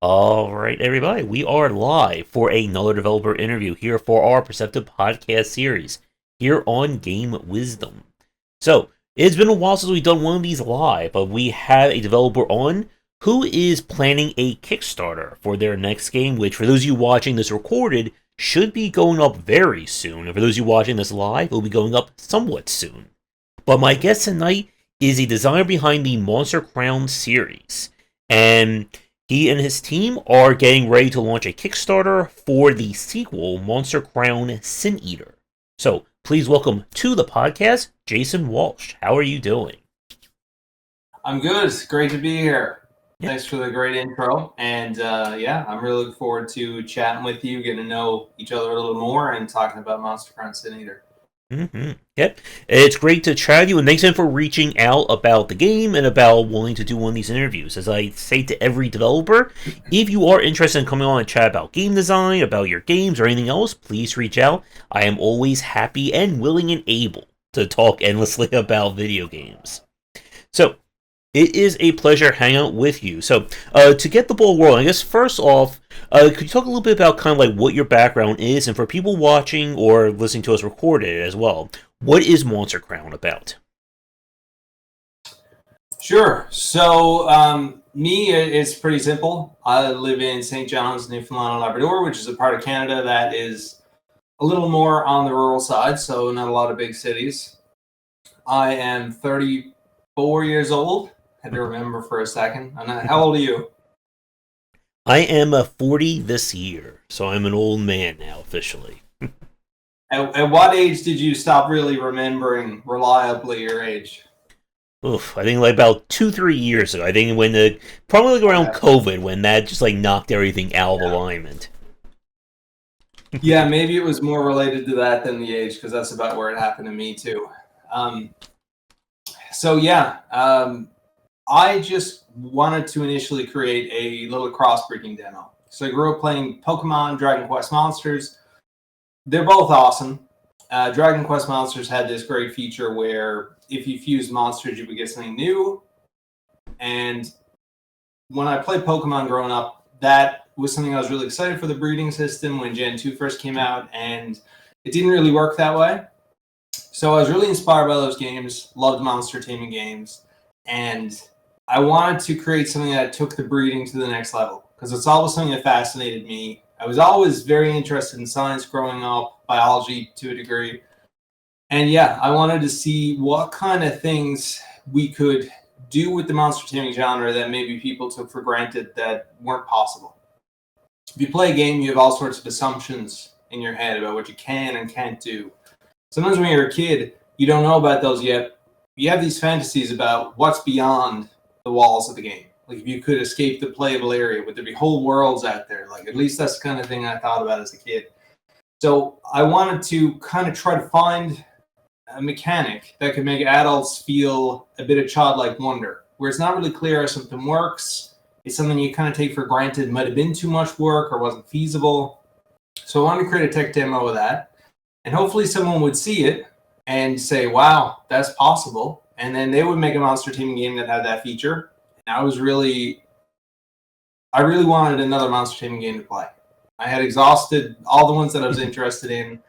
Alright, everybody, we are live for another developer interview here for our Perceptive Podcast series here on Game Wisdom. So, it's been a while since we've done one of these live, but we have a developer on who is planning a Kickstarter for their next game, which for those of you watching this recorded, should be going up very soon. And for those of you watching this live, it will be going up somewhat soon. But my guest tonight is a designer behind the Monster Crown series. And he and his team are getting ready to launch a Kickstarter for the sequel, Monster Crown Sin Eater. So, please welcome to the podcast, Jason Walsh. How are you doing? I'm good. It's great to be here. Yeah. Thanks for the great intro. And I'm really looking forward to chatting with you, getting to know each other a little more, and talking about Monster Crown Sin Eater. Yep. It's great to chat with you, and thanks again for reaching out about the game and about wanting to do one of these interviews. As I say to every developer, if you are interested in coming on and chat about game design, about your games, or anything else, please reach out. I am always happy and willing and able to talk endlessly about video games. So, it is a pleasure hanging out with you. So, to get the ball rolling, I guess first off, could you talk a little bit about kind of like what your background is, and for people watching or listening to us record it as well, what is Monster Crown about? Sure. So, it's pretty simple. I live in St. John's, Newfoundland and Labrador, which is a part of Canada that is a little more on the rural side, so not a lot of big cities. I am 34 years old. Had to remember for a second. How old are you? I am 40 this year, so I'm an old man now, officially. At what age did you stop really remembering reliably your age? Oof, I think like about 2-3 years ago. I think when probably like around COVID, when that just like knocked everything out of alignment. Yeah, maybe it was more related to that than the age, because that's about where it happened to me too. I just wanted to initially create a little crossbreeding demo. So I grew up playing Pokemon, Dragon Quest Monsters. They're both awesome. Dragon Quest Monsters had this great feature where if you fused monsters, you would get something new. And when I played Pokemon growing up, that was something I was really excited for the breeding system when Gen 2 first came out, and it didn't really work that way. So I was really inspired by those games, loved monster taming games, and I wanted to create something that took the breeding to the next level, because it's always something that fascinated me. I was always very interested in science growing up, biology to a degree. And yeah, I wanted to see what kind of things we could do with the monster taming genre that maybe people took for granted that weren't possible. If you play a game, you have all sorts of assumptions in your head about what you can and can't do. Sometimes when you're a kid, you don't know about those yet. You have these fantasies about what's beyond the walls of the game. Like if you could escape the playable area, would there be whole worlds out there? Like at least that's the kind of thing I thought about as a kid. So I wanted to kind of try to find a mechanic that could make adults feel a bit of childlike wonder, where it's not really clear how something works. It's something you kind of take for granted might have been too much work or wasn't feasible. So I wanted to create a tech demo of that. And hopefully someone would see it and say, wow, that's possible. And then they would make a monster taming game that had that feature. And I really wanted another monster taming game to play. I had exhausted all the ones that I was interested in.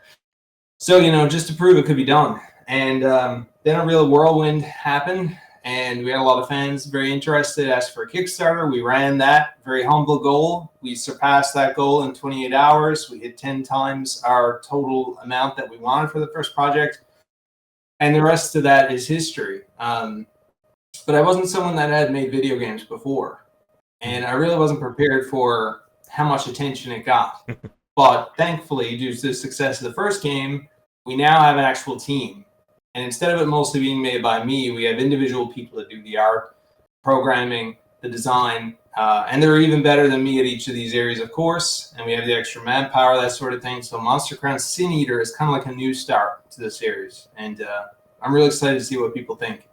So, just to prove it could be done. And then a real whirlwind happened, and we had a lot of fans very interested, asked for a Kickstarter. We ran that very humble goal. We surpassed that goal in 28 hours. We hit 10 times our total amount that we wanted for the first project. And the rest of that is history. But I wasn't someone that had made video games before. And I really wasn't prepared for how much attention it got. But thankfully, due to the success of the first game, we now have an actual team. And instead of it mostly being made by me, we have individual people that do the art, programming, the design, and they're even better than me at each of these areas, of course. And we have the extra manpower, that sort of thing. So Monster Crown Sin Eater is kind of like a new start to the series. And I'm really excited to see what people think.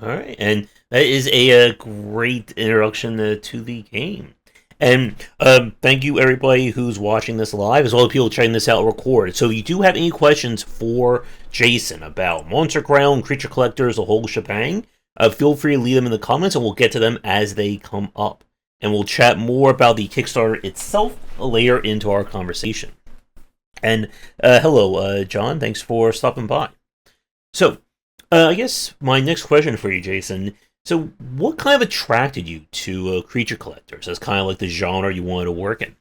All right, and that is a great introduction to the game. And thank you everybody who's watching this live, as well as people checking this out recorded. So if you do have any questions for Jason about Monster Crown, Creature Collectors, the whole shebang, feel free to leave them in the comments, and we'll get to them as they come up. and we'll chat more about the Kickstarter itself later into our conversation. And hello, John. Thanks for stopping by. So, I guess my next question for you, Jason. So, what kind of attracted you to creature collectors as kind of like the genre you wanted to work in?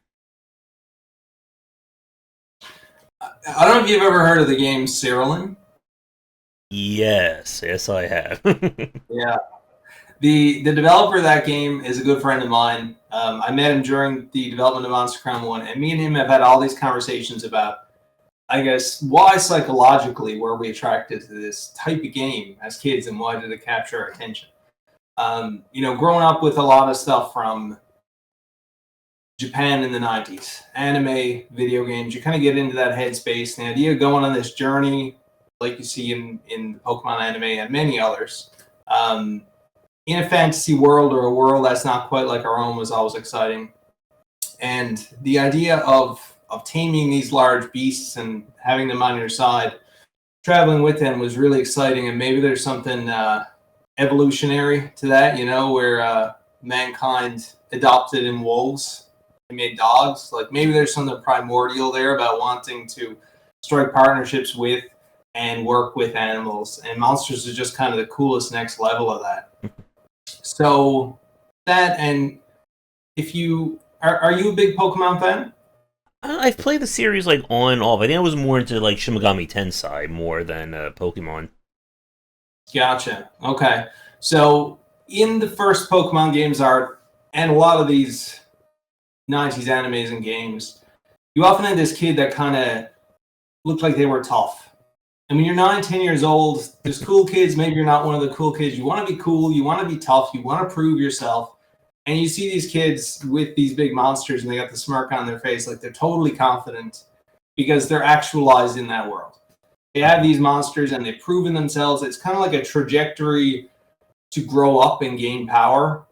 I don't know if you've ever heard of the game Cyrillian. Yes, I have. Yeah. The developer of that game is a good friend of mine. I met him during the development of Monster Crown 1, and me and him have had all these conversations about, I guess, why psychologically were we attracted to this type of game as kids, and why did it capture our attention? Growing up with a lot of stuff from Japan in the 90s, anime, video games, you kind of get into that headspace. And the idea of going on this journey, like you see in the Pokemon anime and many others, in a fantasy world or a world that's not quite like our own, was always exciting. And the idea of taming these large beasts and having them on your side, traveling with them, was really exciting. And maybe there's something evolutionary to that, where mankind adopted in wolves and made dogs. Like maybe there's something primordial there about wanting to strike partnerships with and work with animals. And monsters is just kind of the coolest next level of that. So that, and if you are you a big Pokemon fan? I've played the series like on and off. I think I was more into like Shin Megami Tensei more than Pokemon. Gotcha. Okay. So in the first Pokemon games art and a lot of these 90s animes and games, you often had this kid that kind of looked like they were tough. And when you're 9, 10 years old, there's cool kids. Maybe you're not one of the cool kids. You want to be cool. You want to be tough. You want to prove yourself. And you see these kids with these big monsters, and they got the smirk on their face, like they're totally confident because they're actualized in that world. They have these monsters and they've proven themselves. It's kind of like a trajectory to grow up and gain power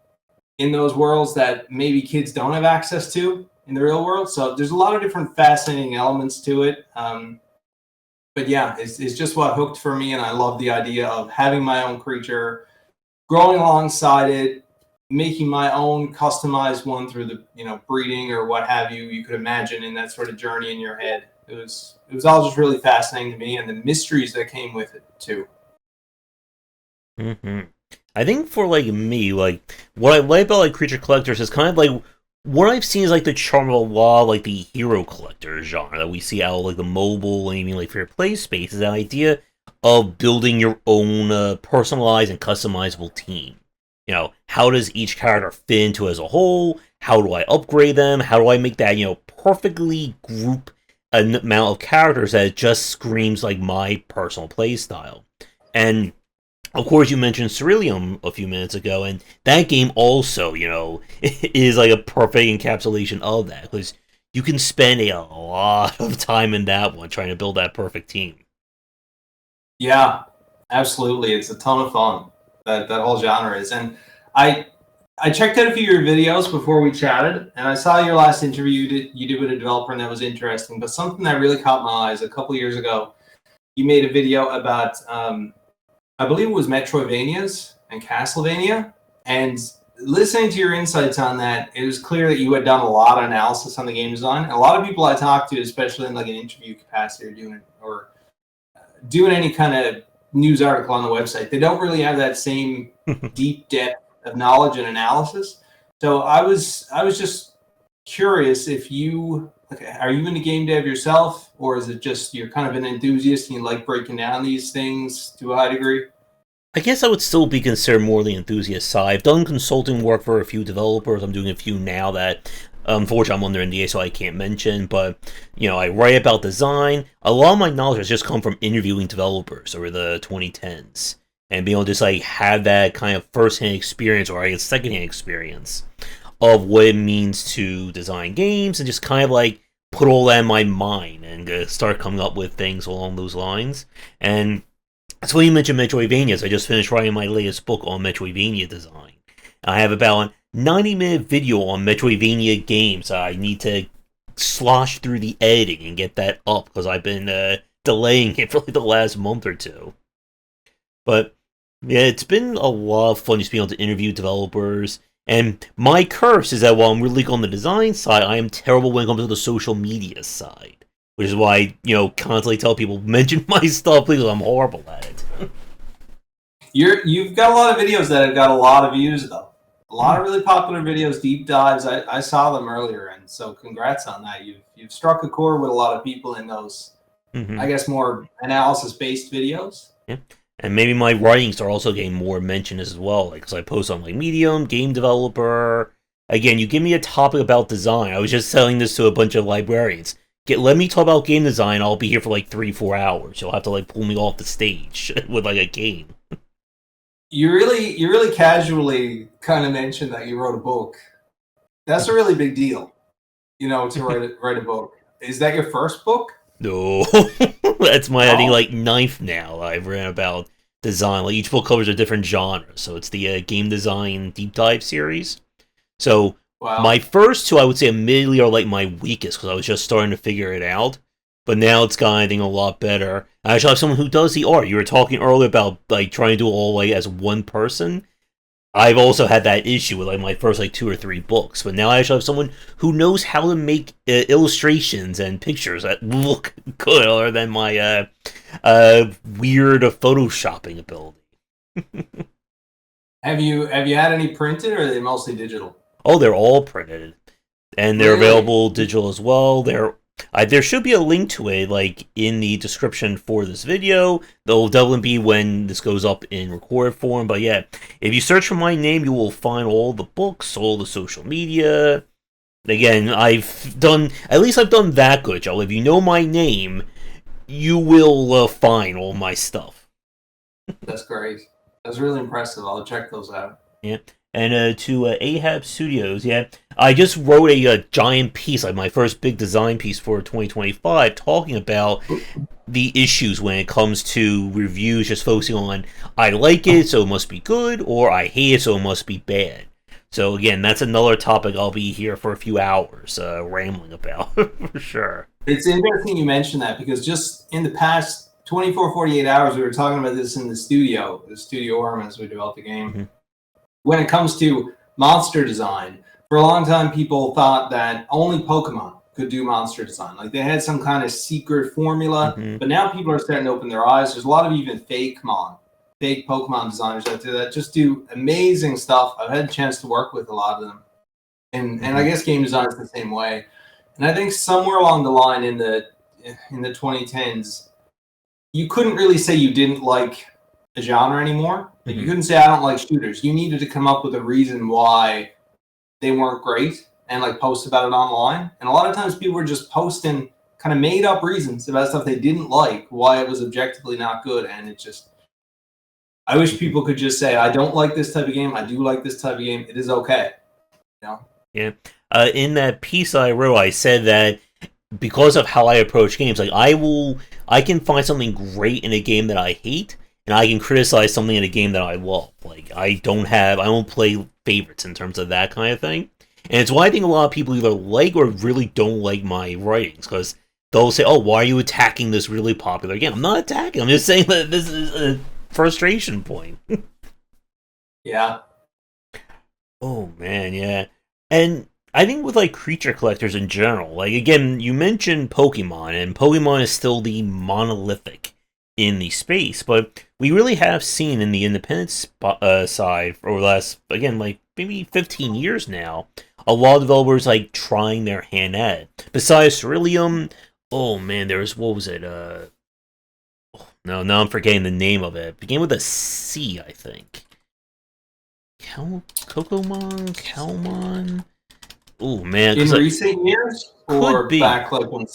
in those worlds that maybe kids don't have access to in the real world. So there's a lot of different fascinating elements to it. But yeah, it's just what hooked for me. And I love the idea of having my own creature, growing alongside it, making my own customized one through the breeding or what have you could imagine in that sort of journey in your head. It was all just really fascinating to me, and the mysteries that came with it too. Mm-hmm. I think for like me, like what I like about like creature collectors is kind of like what I've seen is like the charm of a lot of, like the hero collector genre that we see out of, like the mobile and even like for your play space, is that idea of building your own personalized and customizable team. How does each character fit into as a whole? How do I upgrade them? How do I make that, perfectly group an amount of characters that it just screams like my personal play style? And of course, you mentioned Cerulean a few minutes ago, and that game also, is like a perfect encapsulation of that, because you can spend a lot of time in that one trying to build that perfect team. Yeah, absolutely. It's a ton of fun. That whole genre is. And I checked out a few of your videos before we chatted, and I saw your last interview you did with a developer, and that was interesting. But something that really caught my eyes a couple years ago, you made a video about, I believe it was Metroidvanias and Castlevania. And listening to your insights on that, it was clear that you had done a lot of analysis on the game design. And a lot of people I talked to, especially in like an interview capacity or doing any kind of news article on the website, they don't really have that same deep depth of knowledge and analysis. So I was just curious if are you into game dev yourself, or is it just you're kind of an enthusiast and you like breaking down these things to a high degree? I guess I would still be considered more the enthusiast side. I've done consulting work for a few developers. I'm doing a few now that, unfortunately, I'm under NDA, so I can't mention. But, I write about design. A lot of my knowledge has just come from interviewing developers over the 2010s. And being able to just, like, have that kind of first-hand experience, or I guess second-hand experience, of what it means to design games, and just kind of, like, put all that in my mind and start coming up with things along those lines. And so when you mentioned Metroidvanias, I just finished writing my latest book on Metroidvania design. I have about a 90-minute video on Metroidvania games. I need to slosh through the editing and get that up, because I've been delaying it for like the last month or two. But yeah, it's been a lot of fun just being able to interview developers And my curse is that while I'm really good on the design side, I am terrible when it comes to the social media side. Which is why I, constantly tell people, mention my stuff, please, I'm horrible at it. You've got a lot of videos that have got a lot of views, though. A lot of really popular videos, deep dives. I saw them earlier, and so congrats on that. You've struck a chord with a lot of people in those, I guess, more analysis-based videos. Yeah. And maybe my writings are also getting more mention as well, like, because I post on like Medium, Game Developer. Again, you give me a topic about design. I was just selling this to a bunch of librarians. Let me talk about game design. I'll be here for like 3-4 hours. You'll have to like pull me off the stage with like a game. You really casually kind of mentioned that you wrote a book. That's a really big deal, to write a book. Is that your first book? No, that's my I think like ninth now. I've written about design. Like each book covers a different genre, so it's the game design deep dive series. So my first two, I would say, admittedly, are like my weakest because I was just starting to figure it out. But now it's gotten, I think, a lot better. I actually have someone who does the art. You were talking earlier about like trying to do it all like as one person. I've also had that issue with like my first like 2 or 3 books, but now I actually have someone who knows how to make illustrations and pictures that look good, other than my weird photoshopping ability. Have you had any printed, or are they mostly digital? Oh, they're all printed, and they're available digital as well. There should be a link to it, like, in the description for this video. There'll definitely be when this goes up in recorded form. But yeah, if you search for my name, you will find all the books, all the social media. Again, I've done that good, Joe. If you know my name, you will find all my stuff. That's great. That's really impressive. I'll check those out. Yeah. And to Ahab Studios, yeah, I just wrote a giant piece, like my first big design piece for 2025, talking about the issues when it comes to reviews, just focusing on, I like it, so it must be good, or I hate it, so it must be bad. So again, that's another topic I'll be here for a few hours rambling about, for sure. It's interesting you mentioned that, because just in the past 24, 48 hours, we were talking about this in the studio room as we developed the game. Mm-hmm. When it comes to monster design, for a long time, people thought that only Pokemon could do monster design. Like they had some kind of secret formula, but now people are starting to open their eyes. There's a lot of even fake Pokemon designers out there that just do amazing stuff. I've had a chance to work with a lot of them. And I guess game design is the same way. And I think somewhere along the line in the 2010s, you couldn't really say you didn't like a genre anymore. Like you couldn't say I don't like shooters. You needed to come up with a reason why they weren't great and like post about it online. And a lot of times people were just posting kind of made up reasons about stuff they didn't like, why it was objectively not good. And it just, I wish people could just say, I don't like this type of game. I do like this type of game. It is okay. Yeah. In that piece I wrote, I said that because of how I approach games, like I can find something great in a game that I hate, and I can criticize something in a game that I love. Like, I don't play favorites in terms of that kind of thing. And it's why I think a lot of people either like or really don't like my writings, because they'll say, oh, why are you attacking this really popular game? I'm not attacking, I'm just saying that this is a frustration point. Yeah. Oh, man, yeah. And I think with, like, creature collectors in general, like, again, you mentioned Pokemon, and Pokemon is still the monolithic in the space, but we really have seen in the independent side for the last, again, like maybe 15 years now, a lot of developers like trying their hand at it. Besides Ceruleum, oh man, what was it? No, now I'm forgetting the name of it. It began with a C, I think. Calmon? Oh man. In recent years? Or be. Back like when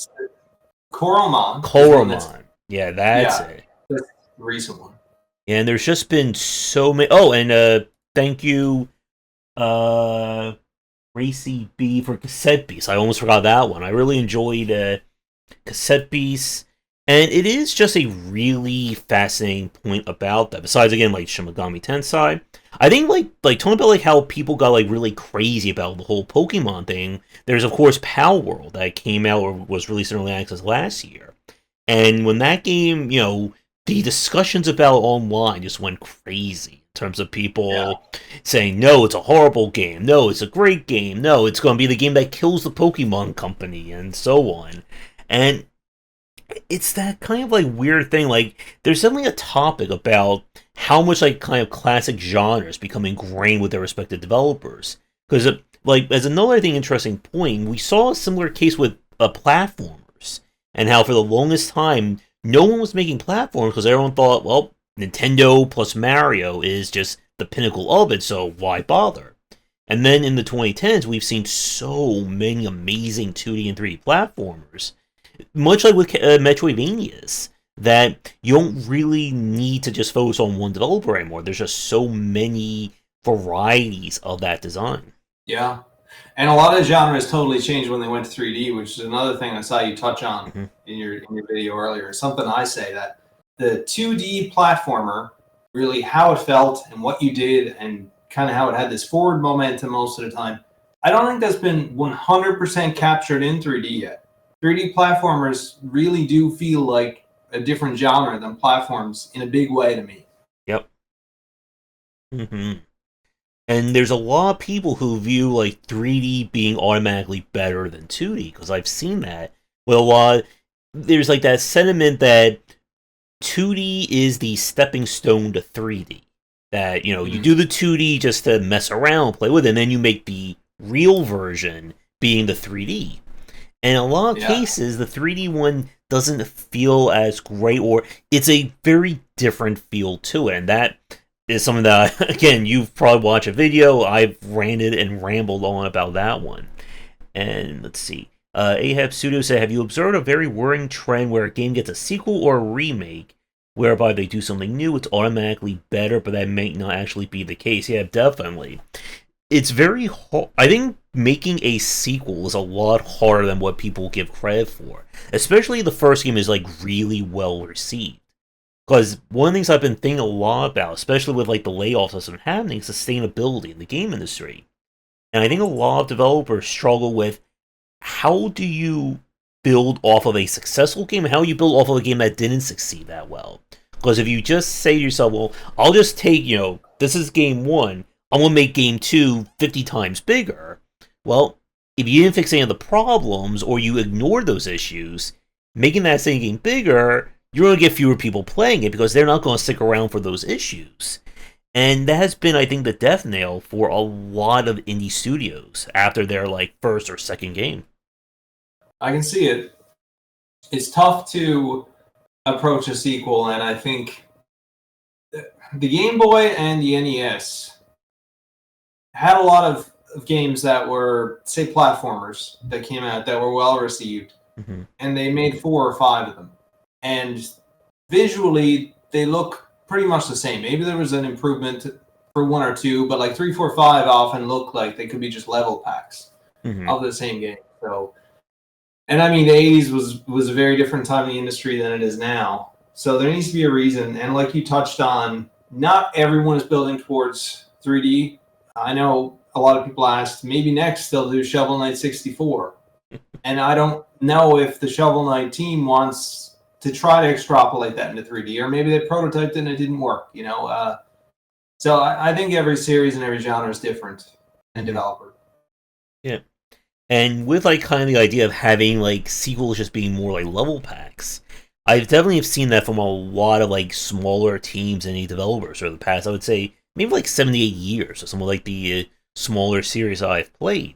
Coromon. Yeah, that's it. That's the recent one. And there's just been so many. Oh, and thank you, Racy B for Cassette Beast. I almost forgot that one. I really enjoyed Cassette Beast, and it is just a really fascinating point about that. Besides, again, like Shin Megami Tensei, I think like talking about like how people got like really crazy about the whole Pokemon thing. There's of course Pal World that came out or was released in early access last year. And when that game, the discussions about online just went crazy in terms of people saying, no, it's a horrible game, no, it's a great game, no, it's going to be the game that kills the Pokemon company, and so on. And it's that kind of like weird thing. Like, there's definitely a topic about how much like kind of classic genres become ingrained with their respective developers. Because like, as another thing, interesting point, we saw a similar case with platformers, and how for the longest time no one was making platforms because everyone thought, well, Nintendo plus Mario is just the pinnacle of it, so why bother? And then in the 2010s, we've seen so many amazing 2D and 3D platformers, much like with Metroidvanias, that you don't really need to just focus on one developer anymore. There's just so many varieties of that design. Yeah. And a lot of genres totally changed when they went to 3D, which is another thing I saw you touch on in your video earlier. Something I say that the 2D platformer, really how it felt and what you did and kind of how it had this forward momentum most of the time, I don't think that's been 100% captured in 3D yet. 3D platformers really do feel like a different genre than platforms in a big way to me. Yep. And there's a lot of people who view like 3D being automatically better than 2D, because I've seen that with a lot. There's like that sentiment that 2D is the stepping stone to 3D. That, you know, you do the 2D just to mess around, play with it, and then you make the real version being the 3D. And in a lot of cases, the 3D one doesn't feel as great, or it's a very different feel to it. And that is something that, again, you've probably watched a video, I've ranted and rambled on about that one. And let's see. Ahab Studio said, have you observed a very worrying trend where a game gets a sequel or a remake, whereby they do something new, it's automatically better, but that may not actually be the case? Yeah, definitely. It's very hard. I think making a sequel is a lot harder than what people give credit for. Especially the first game is like really well received. Because one of the things I've been thinking a lot about, especially with like the layoffs that's been happening, is sustainability in the game industry. And I think a lot of developers struggle with, how do you build off of a successful game, and how do you build off of a game that didn't succeed that well? Because if you just say to yourself, well, I'll just take, you know, this is game 1, I'm going to make game 2 50 times bigger. Well, if you didn't fix any of the problems, or you ignored those issues, making that same game bigger, you're going to get fewer people playing it because they're not going to stick around for those issues. And that has been, I think, the death nail for a lot of indie studios after their like first or second game. I can see it. It's tough to approach a sequel, and I think the Game Boy and the NES had a lot of games that were, say, platformers that came out that were well received, and they made 4 or 5 of them. And visually, they look pretty much the same. Maybe there was an improvement for 1 or 2, but like 3, 4, 5 often look like they could be just level packs of the same game. So, and I mean, the 80s was a very different time in the industry than it is now. So there needs to be a reason. And like you touched on, not everyone is building towards 3D. I know a lot of people asked, maybe next they'll do Shovel Knight 64. And I don't know if the Shovel Knight team wants to try to extrapolate that into 3D, or maybe they prototyped it and it didn't work, you know? So I think every series and every genre is different and developer. Yeah. And with like kind of the idea of having like sequels just being more like level packs, I've definitely seen that from a lot of like smaller teams and indie developers over the past, I would say, maybe like 78 years, or some of like the smaller series I've played.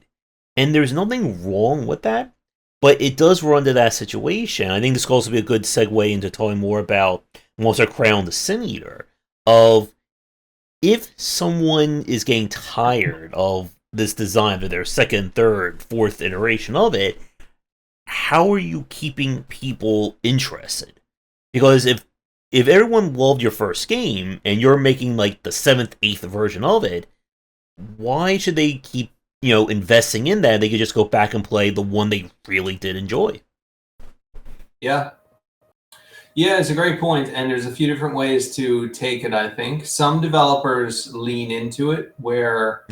And there's nothing wrong with that, but it does run to that situation. I think this could also be a good segue into talking more about Monster Crown the Sin Eater, of if someone is getting tired of this design for their second, third, fourth iteration of it, how are you keeping people interested? Because if everyone loved your first game and you're making like the 7th, 8th version of it, why should they keep, you know, investing in that? They could just go back and play the one they really did enjoy. Yeah, it's a great point, and there's a few different ways to take it, I think. Some developers lean into it where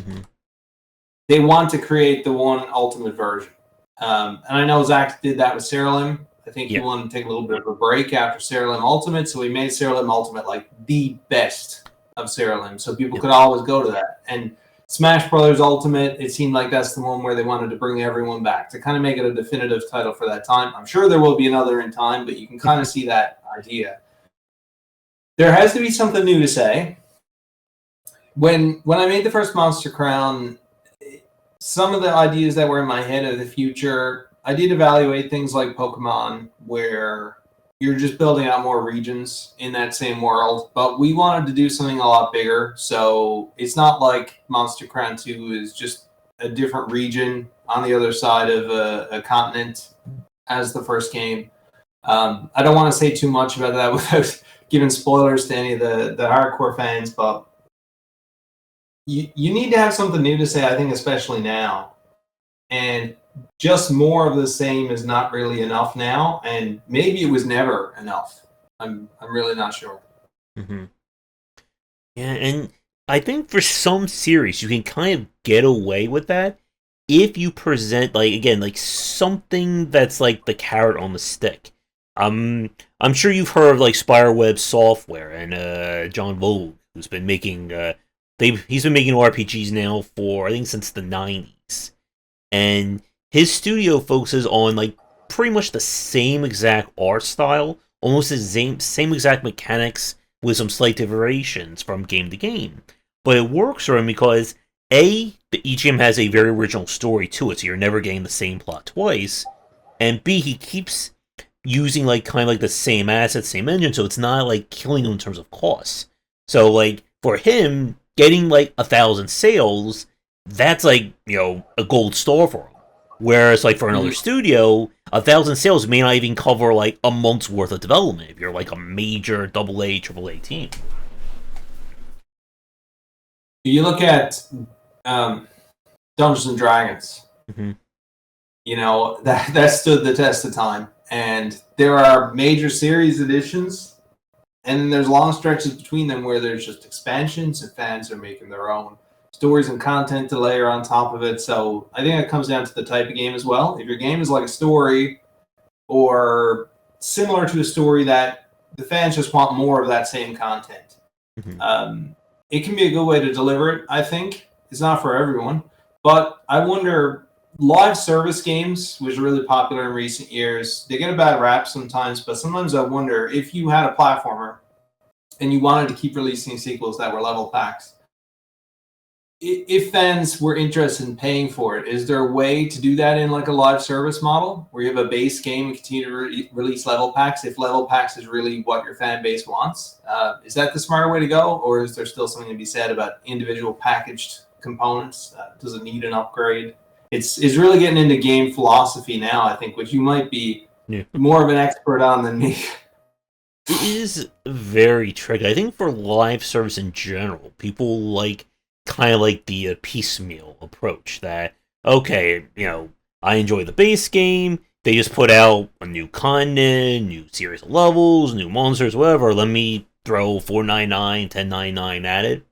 they want to create the one ultimate version. And I know Zach did that with Seralim. I think he wanted to take a little bit of a break after Seralim Ultimate, so he made Seralim Ultimate like the best of Saralim, so people could always go to that. And Smash Brothers Ultimate, it seemed like that's the one where they wanted to bring everyone back to kind of make it a definitive title for that time. I'm sure there will be another in time, but you can kind of see that idea. There has to be something new to say. When I made the first Monster Crown, some of the ideas that were in my head of the future, I did evaluate things like Pokemon, where you're just building out more regions in that same world. But we wanted to do something a lot bigger. So it's not like Monster Crown 2 is just a different region on the other side of a continent as the first game. I don't want to say too much about that without giving spoilers to any of the hardcore fans, but you need to have something new to say, I think, especially now. And just more of the same is not really enough now, and maybe it was never enough. I'm really not sure. Mm-hmm. Yeah, and I think for some series you can kind of get away with that if you present, like, again, like something that's like the carrot on the stick. I'm sure you've heard of like Spireweb Software and John Vogue, who's been making he's been making RPGs now for, I think, since the 90s. And his studio focuses on like pretty much the same exact art style, almost the same exact mechanics with some slight variations from game to game. But it works for him because each game has a very original story to it, so you're never getting the same plot twice. And B, he keeps using like kind of like the same assets, same engine, so it's not like killing him in terms of costs. So like for him, getting like 1,000 sales, that's like, you know, a gold star for him. Whereas like for another studio, 1,000 sales may not even cover like a month's worth of development if you're like a major AA, AAA team. You look at Dungeons and Dragons. Mm-hmm. You know, that stood the test of time. And there are major series editions, and then there's long stretches between them where there's just expansions and fans are making their own stories and content to layer on top of it. So I think it comes down to the type of game as well. If your game is like a story or similar to a story that the fans just want more of that same content, it can be a good way to deliver it, I think. It's not for everyone. But I wonder, live service games was really popular in recent years. They get a bad rap sometimes, but sometimes I wonder if you had a platformer and you wanted to keep releasing sequels that were level packs, if fans were interested in paying for it, is there a way to do that in like a live service model where you have a base game and continue to release level packs if level packs is really what your fan base wants? Is that the smarter way to go, or is there still something to be said about individual packaged components? Does it need an upgrade? It's really getting into game philosophy now, I think, which you might be more of an expert on than me. It is very tricky. I think for live service in general, people like kind of like the piecemeal approach that, okay, you know, I enjoy the base game, they just put out a new continent, new series of levels, new monsters, whatever, let me throw $4.99, $10.99 at it.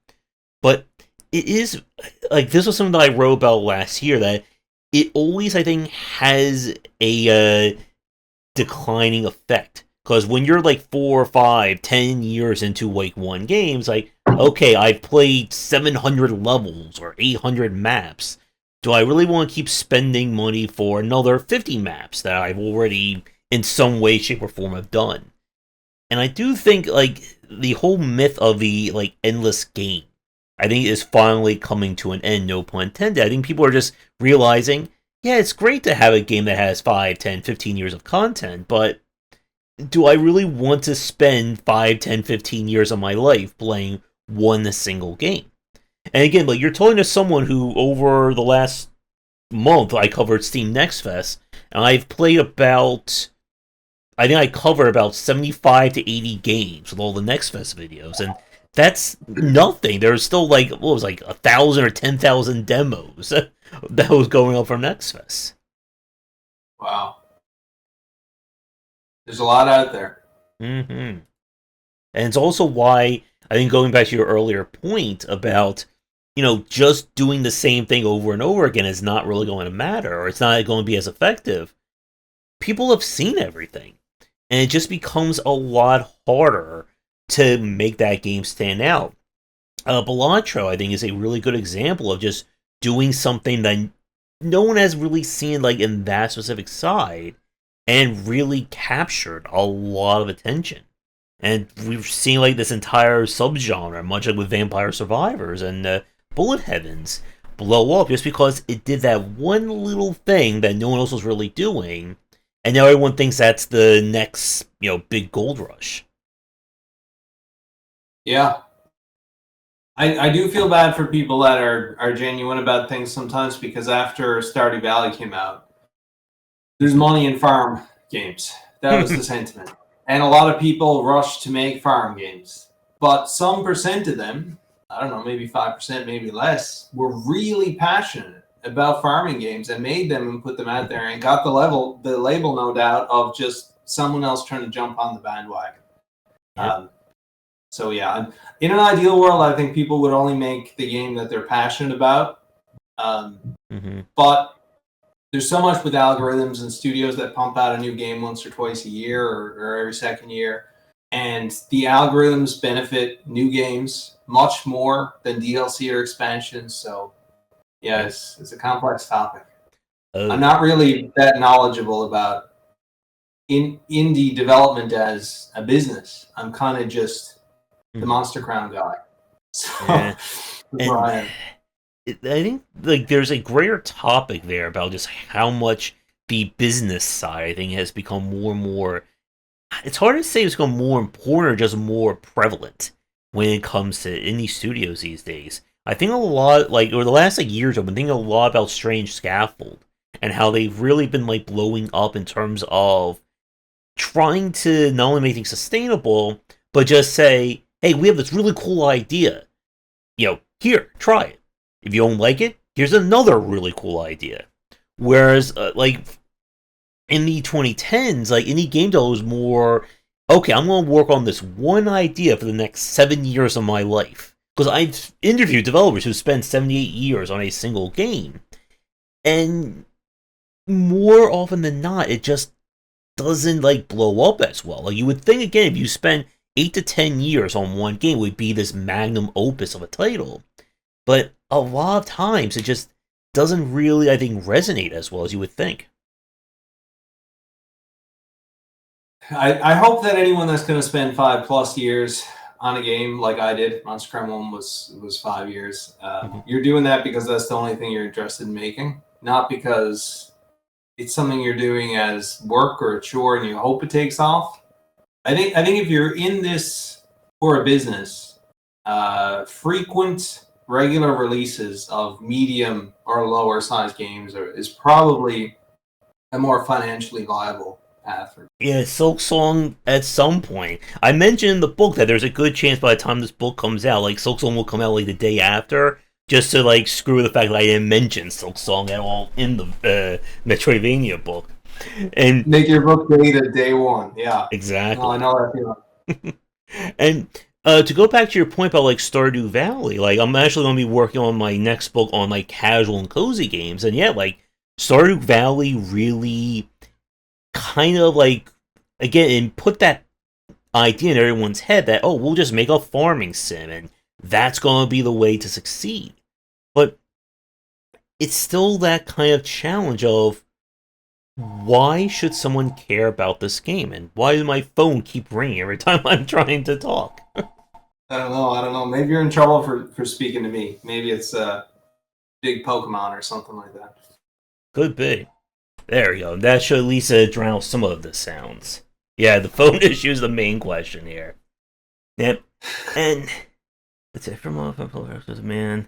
But it is, like, this was something that I wrote about last year, that it always, I think, has a declining effect. Because when you're like 4, 5, 10 years into like one game, it's like, okay, I've played 700 levels or 800 maps. Do I really want to keep spending money for another 50 maps that I've already, in some way, shape, or form, have done? And I do think, like, the whole myth of the, like, endless game, I think, is finally coming to an end, no pun intended. I think people are just realizing, yeah, it's great to have a game that has 5, 10, 15 years of content, but do I really want to spend 5, 10, 15 years of my life playing one single game? And again, like, you're talking to someone who, over the last month, I covered Steam Next Fest, and I've played about, I think I covered about 75 to 80 games with all the Next Fest videos, and that's nothing. There's still, like, what was like 1,000 or 10,000 demos that was going up from Next Fest. Wow. There's a lot out there. Mm-hmm. And it's also why, I think, going back to your earlier point about, you know, just doing the same thing over and over again is not really going to matter, or it's not going to be as effective. People have seen everything, and it just becomes a lot harder to make that game stand out. Balatro, I think, is a really good example of just doing something that no one has really seen like in that specific side, and really captured a lot of attention. And we've seen like this entire subgenre, much like with Vampire Survivors and Bullet Heavens, blow up just because it did that one little thing that no one else was really doing, and now everyone thinks that's the next, big gold rush. Yeah. I do feel bad for people that are genuine about things sometimes, because after Stardew Valley came out, there's money in farm games. That was the sentiment. And a lot of people rushed to make farm games. But some percent of them, I don't know, maybe 5%, maybe less, were really passionate about farming games and made them and put them out there and got the label, no doubt, of just someone else trying to jump on the bandwagon. Yep. So yeah, in an ideal world, I think people would only make the game that they're passionate about. But there's so much with algorithms and studios that pump out a new game once or twice a year, or every second year. And the algorithms benefit new games much more than DLC or expansions. So yeah, it's a complex topic. I'm not really that knowledgeable about indie development as a business. I'm kind of just the Monster Crown guy. So, I think like there's a greater topic there about just how much the business side, I think, has become more and more. It's hard to say it's become more important or just more prevalent when it comes to indie studios these days. I think a lot, like over the last years, I've been thinking a lot about Strange Scaffold and how they've really been like blowing up in terms of trying to not only make things sustainable, but just say, hey, we have this really cool idea. Here, try it. If you don't like it, here's another really cool idea. Whereas, in the 2010s, indie game development was more, okay, I'm going to work on this one idea for the next 7 years of my life. Because I've interviewed developers who spent 78 years on a single game. And more often than not, it just doesn't, blow up as well. You would think, again, if you spend 8 to 10 years on one game, it would be this magnum opus of a title. But a lot of times, it just doesn't really, I think, resonate as well as you would think. I hope that anyone that's going to spend 5+ years on a game like I did, Monster Crown 1 was 5 years, you're doing that because that's the only thing you're interested in making, not because it's something you're doing as work or a chore and you hope it takes off. I think if you're in this for a business, frequent, regular releases of medium or lower size games is probably a more financially viable path. Yeah, Silk Song at some point. I mentioned in the book that there's a good chance by the time this book comes out, Silk Song will come out the day after, just to screw the fact that I didn't mention Silk Song at all in the Metroidvania book. And make your book date at day one. Yeah, exactly. No, I know that feeling. And to go back to your point about Stardew Valley, I'm actually going to be working on my next book on casual and cozy games, and yeah, Stardew Valley really kind of again put that idea in everyone's head that, oh, we'll just make a farming sim and that's going to be the way to succeed. But it's still that kind of challenge of, why should someone care about this game? And why does my phone keep ringing every time I'm trying to talk? I don't know. Maybe you're in trouble for speaking to me. Maybe it's big Pokemon or something like that. Could be. There you go. That should at least drown some of the sounds. Yeah, the phone issue is the main question here. Yep. And that's it from man.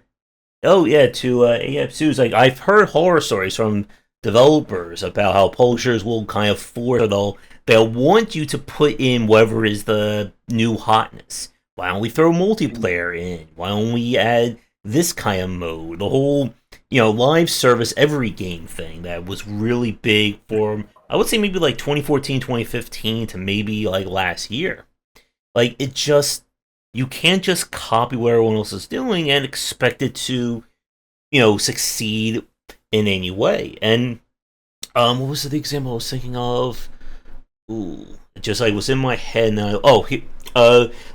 Oh yeah, to AF Sue's I've heard horror stories from developers about how publishers will kind of force, or they'll want you to put in whatever is the new hotness. Why don't we throw multiplayer in? Why don't we add this kind of mode? The whole, live service every game thing that was really big for, I would say maybe 2014, 2015 to maybe last year. It just, you can't just copy what everyone else is doing and expect it to, succeed in any way. And what was the example I was thinking of? Ooh, it just was in my head. And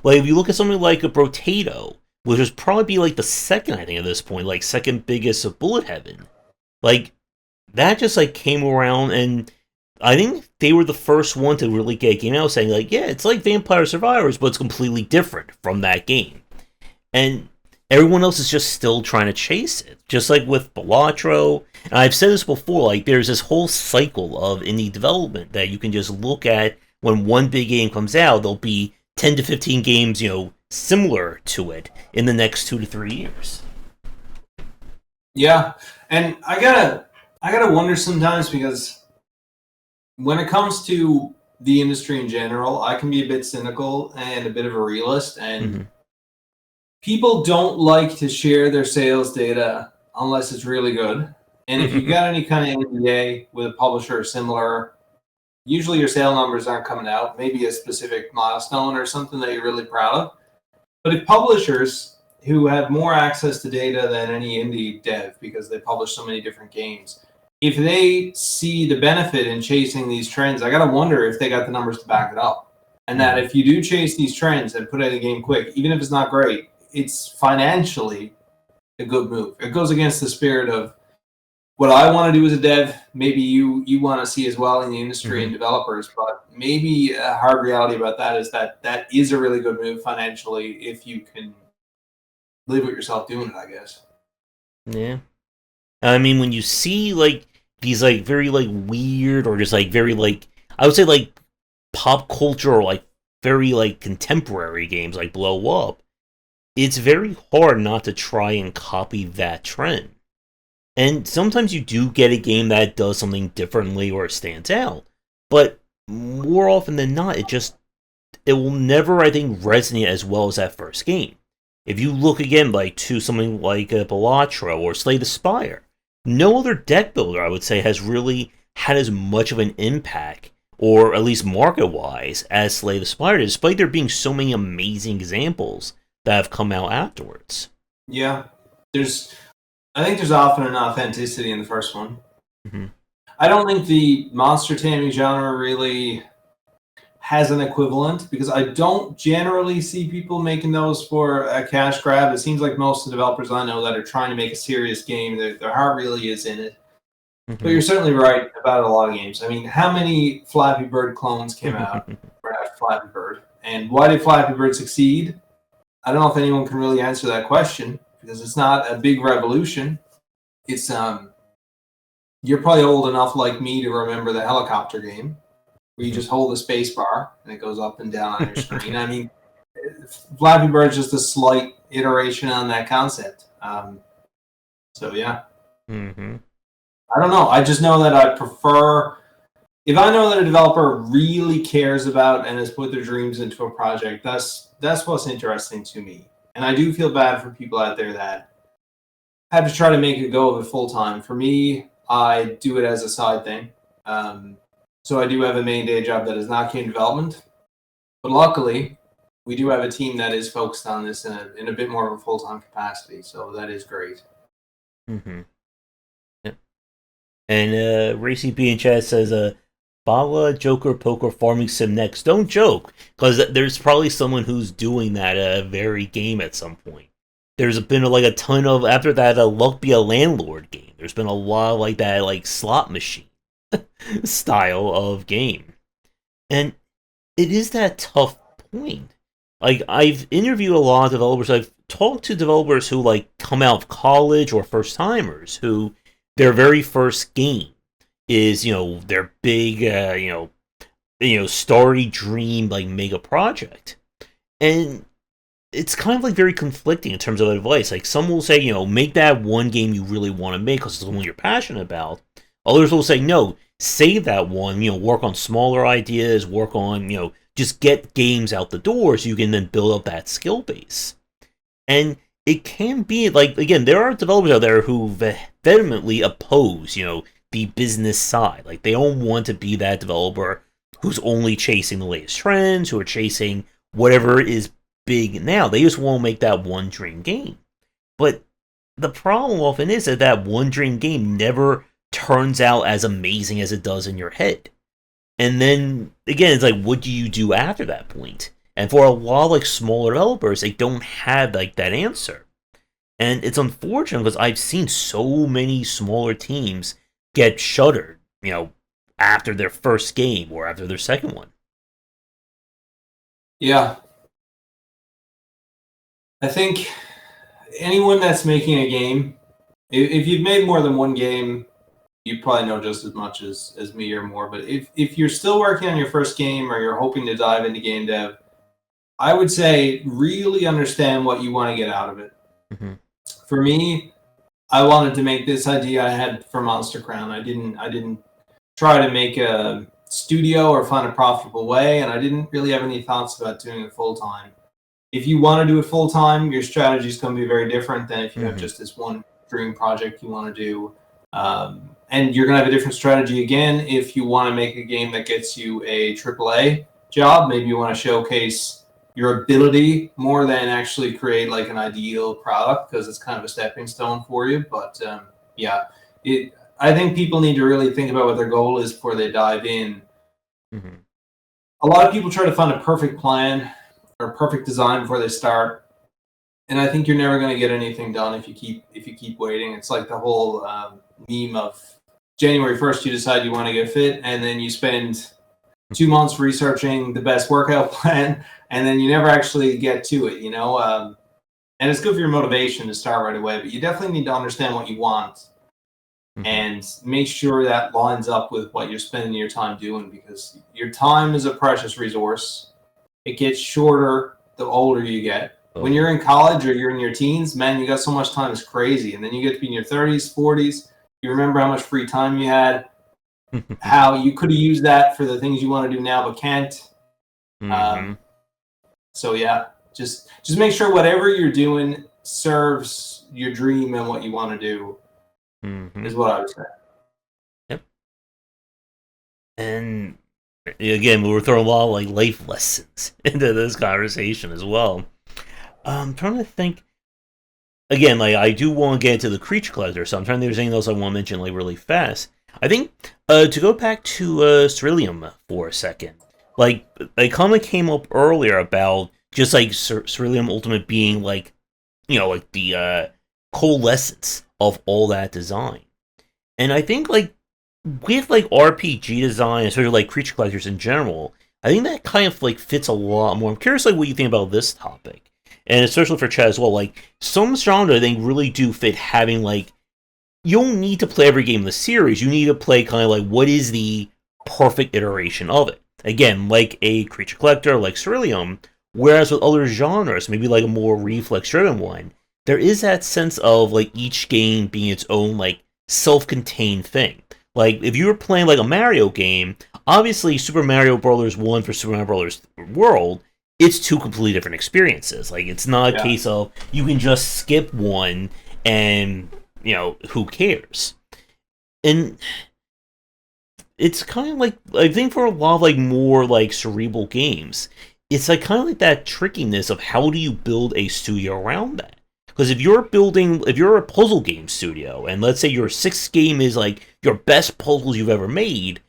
if you look at something like a Brotato, which would probably be like the second, I think, at this point, like second biggest of Bullet Heaven. Like, that just like came around, and I think they were the first one to really get a game out saying like, yeah, it's like Vampire Survivors, but it's completely different from that game. And everyone else is just still trying to chase it. Just like with Balatro, and I've said this before, like there's this whole cycle of indie development that you can just look at. When one big game comes out, there'll be 10 to 15 games, similar to it in the next 2 to 3 years. Yeah, and I gotta wonder sometimes, because when it comes to the industry in general, I can be a bit cynical and a bit of a realist, and people don't like to share their sales data unless it's really good. And if you got any kind of NDA with a publisher or similar, usually your sale numbers aren't coming out. Maybe a specific milestone or something that you're really proud of. But if publishers who have more access to data than any indie dev, because they publish so many different games, if they see the benefit in chasing these trends, I got to wonder if they got the numbers to back it up. And that if you do chase these trends and put out a game quick, even if it's not great, it's financially a good move. It goes against the spirit of what I want to do as a dev. Maybe you want to see as well in the industry and developers, but maybe a hard reality about that is that is a really good move financially if you can live with yourself doing it, I guess. Yeah. I mean, when you see like these like very like weird or just like very like, I would say like pop culture or like very like contemporary games like blow up, it's very hard not to try and copy that trend. And sometimes you do get a game that does something differently or stands out, but more often than not, it will never, I think, resonate as well as that first game. If you look again like to something like a Balatro or Slay the Spire, no other deck builder, I would say, has really had as much of an impact, or at least market-wise, as Slay the Spire, despite there being so many amazing examples that have come out afterwards. Yeah, I think there's often an authenticity in the first one. Mm-hmm. I don't think the monster taming genre really has an equivalent, because I don't generally see people making those for a cash grab. It seems like most of the developers I know that are trying to make a serious game, their heart really is in it. But you're certainly right about a lot of games. I mean, how many Flappy Bird clones came out right after Flappy Bird? And why did Flappy Bird succeed? I don't know if anyone can really answer that question, because it's not a big revolution. It's you're probably old enough like me to remember the helicopter game, where you just hold the space bar and it goes up and down on your screen. I mean, Flappy Bird's just a slight iteration on that concept. So yeah. I don't know. I just know that I prefer, if I know that a developer really cares about and has put their dreams into a project, that's what's interesting to me. And I do feel bad for people out there that have to try to make a go of it full time. For me, I do it as a side thing. So I do have a main day job that is not game development. But luckily, we do have a team that is focused on this in a bit more of a full-time capacity. So that is great. Yep. And Racy B in chat says, Bala, Joker, Poker, Farming Sim next. Don't joke, because there's probably someone who's doing that very game at some point. There's been like a ton of, after that Luck Be a Landlord game, there's been a lot of like that like slot machine style of game. And it is that tough point. Like, I've interviewed a lot of developers, I've talked to developers who like come out of college or first timers who their very first game is, their big starry dream like mega project. And it's kind of like very conflicting in terms of advice. Like, some will say, make that one game you really want to make because it's the one you're passionate about. Others will say, no, save that one, work on smaller ideas, work on, just get games out the door so you can then build up that skill base. And it can be, like, again, there are developers out there who vehemently oppose, the business side. Like, they don't want to be that developer who's only chasing the latest trends, who are chasing whatever is big now. They just want to make that one dream game. But the problem often is that one dream game never turns out as amazing as it does in your head. And then, again, it's like, what do you do after that point? And for a lot of like smaller developers, they don't have like that answer. And it's unfortunate because I've seen so many smaller teams get shuttered, after their first game or after their second one. Yeah. I think anyone that's making a game, if you've made more than one game, you probably know just as much as me or more. But if you're still working on your first game or you're hoping to dive into game dev, I would say really understand what you want to get out of it. Mm-hmm. For me, I wanted to make this idea I had for Monster Crown. I didn't try to make a studio or find a profitable way, and I didn't really have any thoughts about doing it full time. If you want to do it full time, your strategy is going to be very different than if you have just this one dream project you want to do. And you're going to have a different strategy again if you want to make a game that gets you a AAA job. Maybe you want to showcase your ability more than actually create like an ideal product, because it's kind of a stepping stone for you. But I think people need to really think about what their goal is before they dive in. Mm-hmm. A lot of people try to find a perfect plan or perfect design before they start, and I think you're never going to get anything done if you keep waiting. It's like the whole meme of January 1st, you decide you want to get fit, and then you spend 2 months researching the best workout plan, and then you never actually get to it, and it's good for your motivation to start right away, but you definitely need to understand what you want and make sure that lines up with what you're spending your time doing, because your time is a precious resource. It gets shorter the older you get. When you're in college or you're in your teens, man, you got so much time, it's crazy. And then you get to be in your 30s, 40s, you remember how much free time you had, how you could have used that for the things you want to do now but can't. So yeah, just make sure whatever you're doing serves your dream and what you want to do, is what I would say. Yep. And again, we were throwing a lot of like life lessons into this conversation as well. I'm trying to think. Again, like I do want to get into the creature collector, so I'm trying to think if there's anything else I want to mention like really fast. I think to go back to Ceruleum for a second, like a comment came up earlier about just like Ceruleum Ultimate being like, like the coalescence of all that design, and I think like with like RPG design, especially like creature collectors in general, I think that kind of like fits a lot more. I'm curious like what you think about this topic, and especially for Chad as well. Like some genre, I think really do fit having like, you don't need to play every game in the series. You need to play kind of like what is the perfect iteration of it. Again, like a creature collector, like Ceruleum. Whereas with other genres, maybe like a more reflex-driven one, there is that sense of like each game being its own like self-contained thing. Like if you were playing like a Mario game, obviously Super Mario Bros. 1 for Super Mario Bros. World, it's two completely different experiences. Like it's not a case of you can just skip one and who cares? And it's kind of like, I think for a lot of like more like cerebral games, it's like kind of like that trickiness of how do you build a studio around that? Because if you're a puzzle game studio, and let's say your sixth game is like your best puzzles you've ever made,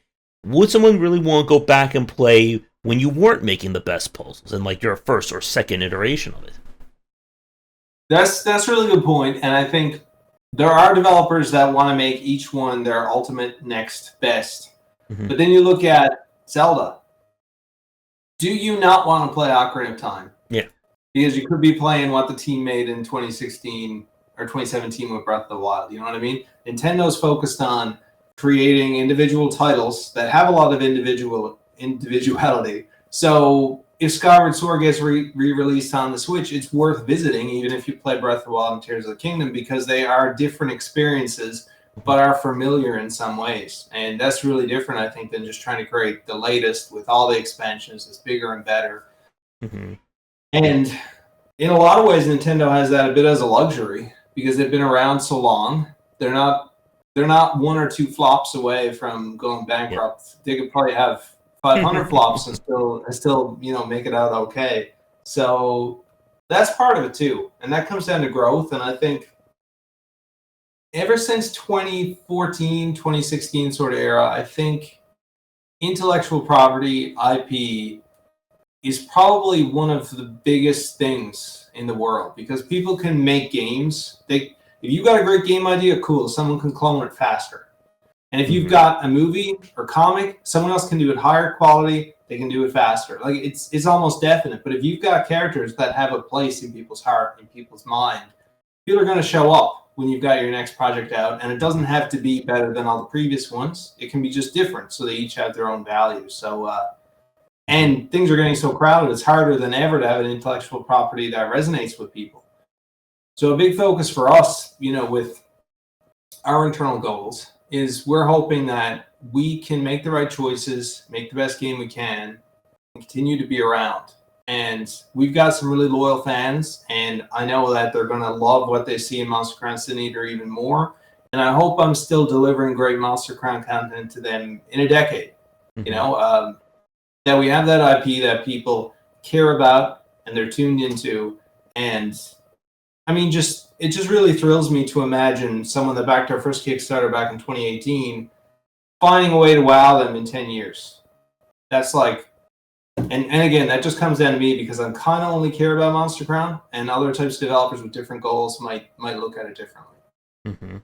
would someone really want to go back and play when you weren't making the best puzzles in like your first or second iteration of it? That's a really good point, and I think there are developers that want to make each one their ultimate next best. But then you look at Zelda. Do you not want to play Ocarina of Time? Yeah. Because you could be playing what the team made in 2016 or 2017 with Breath of the Wild. You know what I mean? Nintendo's focused on creating individual titles that have a lot of individuality. So if Skyward Sword gets re-released on the Switch, it's worth visiting, even if you play Breath of the Wild and Tears of the Kingdom, because they are different experiences, but are familiar in some ways. And that's really different, I think, than just trying to create the latest with all the expansions. It's bigger and better. And in a lot of ways, Nintendo has that a bit as a luxury because they've been around so long. They're not one or two flops away from going bankrupt. They could probably have 500 flops and still make it out okay. So that's part of it too, and that comes down to growth. And I think ever since 2014, 2016 sort of era, I think intellectual property, IP, is probably one of the biggest things in the world, because people can make games. If you got a great game idea, cool, someone can clone it faster. And if you've got a movie or comic, someone else can do it higher quality, they can do it faster. Like, it's almost definite. But if you've got characters that have a place in people's heart, in people's mind, people are going to show up when you've got your next project out. And it doesn't have to be better than all the previous ones. It can be just different, so they each have their own value. So, and things are getting so crowded, it's harder than ever to have an intellectual property that resonates with people. So a big focus for us, with our internal goals, is we're hoping that we can make the right choices, make the best game we can, and continue to be around. And we've got some really loyal fans, and I know that they're going to love what they see in Monster Crown Sin Eater even more. And I hope I'm still delivering great Monster Crown content to them in a decade. That we have that IP that people care about and they're tuned into. And I mean, it just really thrills me to imagine someone that backed our first Kickstarter back in 2018 finding a way to wow them in 10 years. That's like, and again, that just comes down to me, because I kind of only care about Monster Crown, and other types of developers with different goals might look at it differently. Mm-hmm.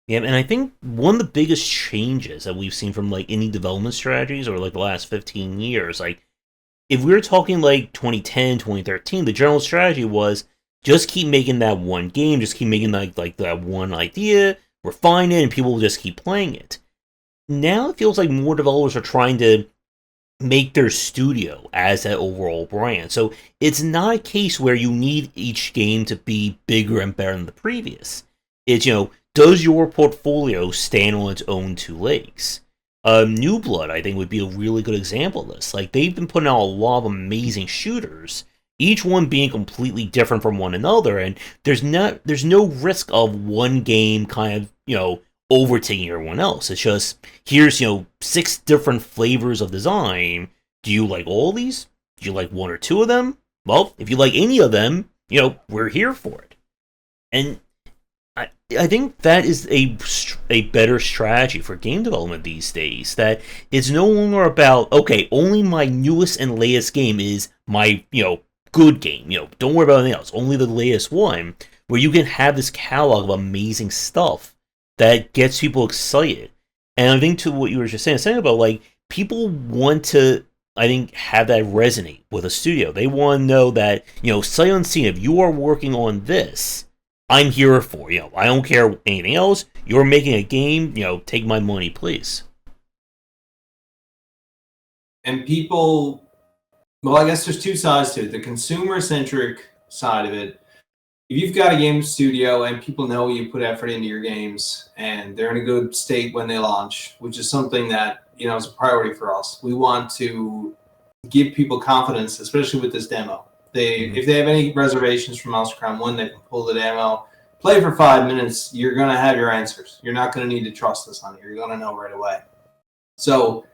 Yeah, and I think one of the biggest changes that we've seen from like indie development strategies over like the last 15 years, like if we were talking like 2010, 2013, the general strategy was just keep making that one game, just keep making like that one idea, refine it, and people will just keep playing it. Now it feels like more developers are trying to make their studio as that overall brand. So it's not a case where you need each game to be bigger and better than the previous. It's, does your portfolio stand on its own two legs? New Blood, I think, would be a really good example of this. Like, they've been putting out a lot of amazing shooters, each one being completely different from one another, and there's no risk of one game kind of, overtaking everyone else. It's just, here's, 6 different flavors of design. Do you like all of these? Do you like one or two of them? Well, if you like any of them, we're here for it. And I think that is a better strategy for game development these days. That it's no longer about, okay, only my newest and latest game is my, good game. Don't worry about anything else. Only the latest one, where you can have this catalog of amazing stuff that gets people excited. And I think to what you were just saying about, like, people want to, I think, have that resonate with a studio. They want to know that, sight unseen, if you are working on this, I'm here for you. I don't care anything else. You're making a game, take my money, please. And people, well, I guess there's two sides to it. The consumer-centric side of it. If you've got a game studio and people know you put effort into your games and they're in a good state when they launch, which is something that, is a priority for us. We want to give people confidence, especially with this demo. If they have any reservations from Monster Crown 1, they can pull the demo, play for 5 minutes. You're going to have your answers. You're not going to need to trust us on it. You're going to know right away. So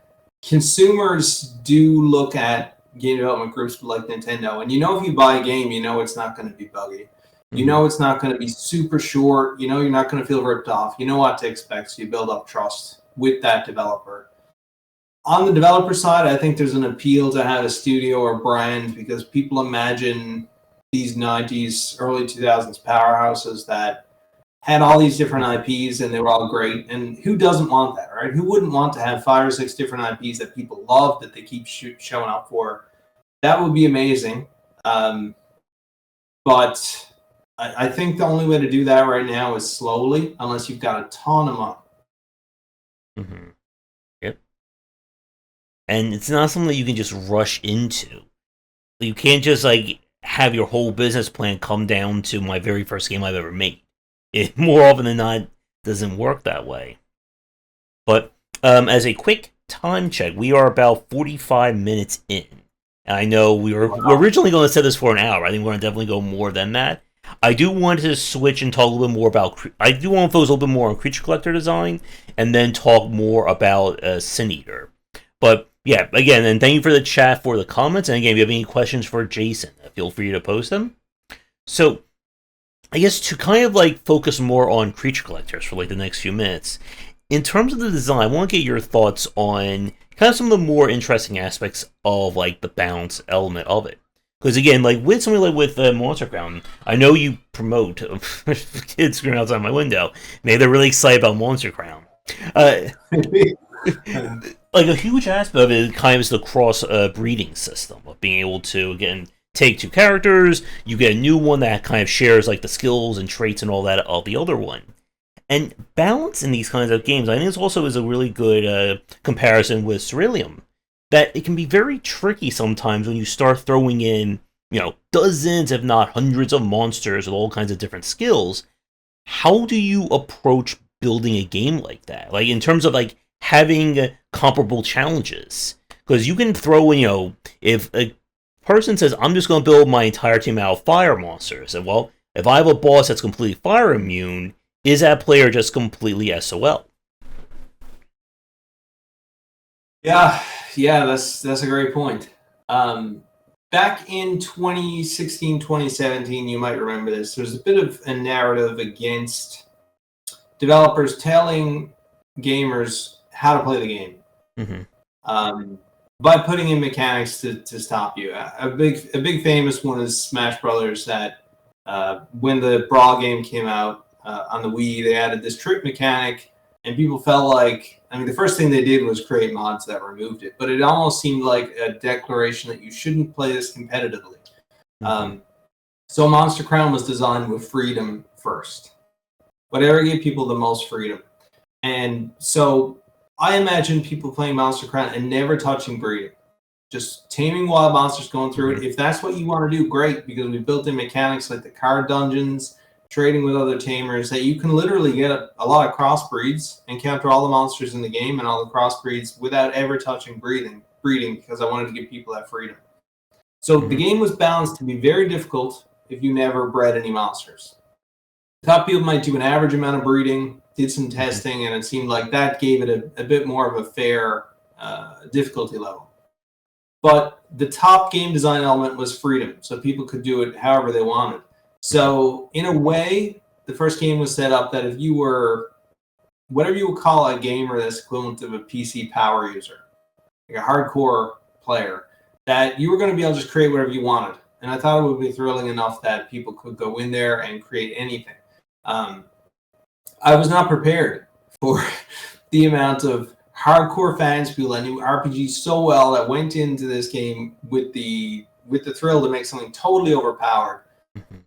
consumers do look at game development groups like Nintendo. And if you buy a game, it's not going to be buggy. It's not going to be super short. You're not going to feel ripped off. You know what to expect. So you build up trust with that developer. On the developer side, I think there's an appeal to have a studio or brand, because people imagine these 90s, early 2000s powerhouses that had all these different IPs and they were all great. And who doesn't want that, right? Who wouldn't want to have 5 or 6 different IPs that people love, that they keep showing up for? That would be amazing. But I think the only way to do that right now is slowly, unless you've got a ton of money. Mm-hmm. Yep. And it's not something that you can just rush into. You can't just have your whole business plan come down to my very first game I've ever made. It more often than not doesn't work that way. But as a quick time check, we are about 45 minutes in. And I know we're originally going to set this for an hour. I think we're going to definitely go more than that. I do want to switch and talk a little bit more about... I do want to focus a little bit more on Creature Collector design, and then talk more about Sin Eater. But, yeah, again, and thank you for the chat, for the comments, and again, if you have any questions for Jason, feel free to post them. So, I guess to kind of, focus more on Creature Collectors for, the next few minutes, in terms of the design, I want to get your thoughts on kind of some of the more interesting aspects of like the balance element of it. Because again, like with something like with Monster Crown, I know you promote kids screaming outside my window. Maybe they're really excited about Monster Crown. Uh, like a huge aspect of it kind of is the cross breeding system of being able to again take two characters, you get a new one that kind of shares like the skills and traits and all that of the other one. And balance in these kinds of games, I think this also is a really good comparison with Ceruleum. That it can be very tricky sometimes when you start throwing in, dozens, if not hundreds of monsters with all kinds of different skills. How do you approach building a game like that? Like in terms of like having comparable challenges, because you can throw in, if a person says, "I'm just going to build my entire team out of fire monsters," and well, if I have a boss that's completely fire immune, is that player just completely SOL? Yeah, that's a great point. Back in 2016, 2017, you might remember this. There's a bit of a narrative against developers telling gamers how to play the game. Mm-hmm. By putting in mechanics to stop you. A big famous one is Smash Brothers. That when the Brawl game came out on the Wii, they added this trick mechanic, and people felt like, the first thing they did was create mods that removed it, but it almost seemed like a declaration that you shouldn't play this competitively. Mm-hmm. So Monster Crown was designed with freedom first. Whatever gave people the most freedom. And so I imagine people playing Monster Crown and never touching breeding. Just taming wild monsters, going through it. If that's what you want to do, great, because we built in mechanics like the card dungeons, trading with other tamers, that you can literally get a lot of crossbreeds, encounter all the monsters in the game and all the crossbreeds without ever touching breeding, because I wanted to give people that freedom. So the game was balanced to be very difficult if you never bred any monsters. I thought people might do an average amount of breeding, did some testing, and it seemed like that gave it a bit more of a fair difficulty level. But the top game design element was freedom, so people could do it however they wanted. So in a way, the first game was set up that if you were whatever you would call a gamer that's equivalent of a PC power user, like a hardcore player, that you were going to be able to just create whatever you wanted. And I thought it would be thrilling enough that people could go in there and create anything. I was not prepared for the amount of hardcore fans, people that knew RPGs so well, that went into this game with the thrill to make something totally overpowered.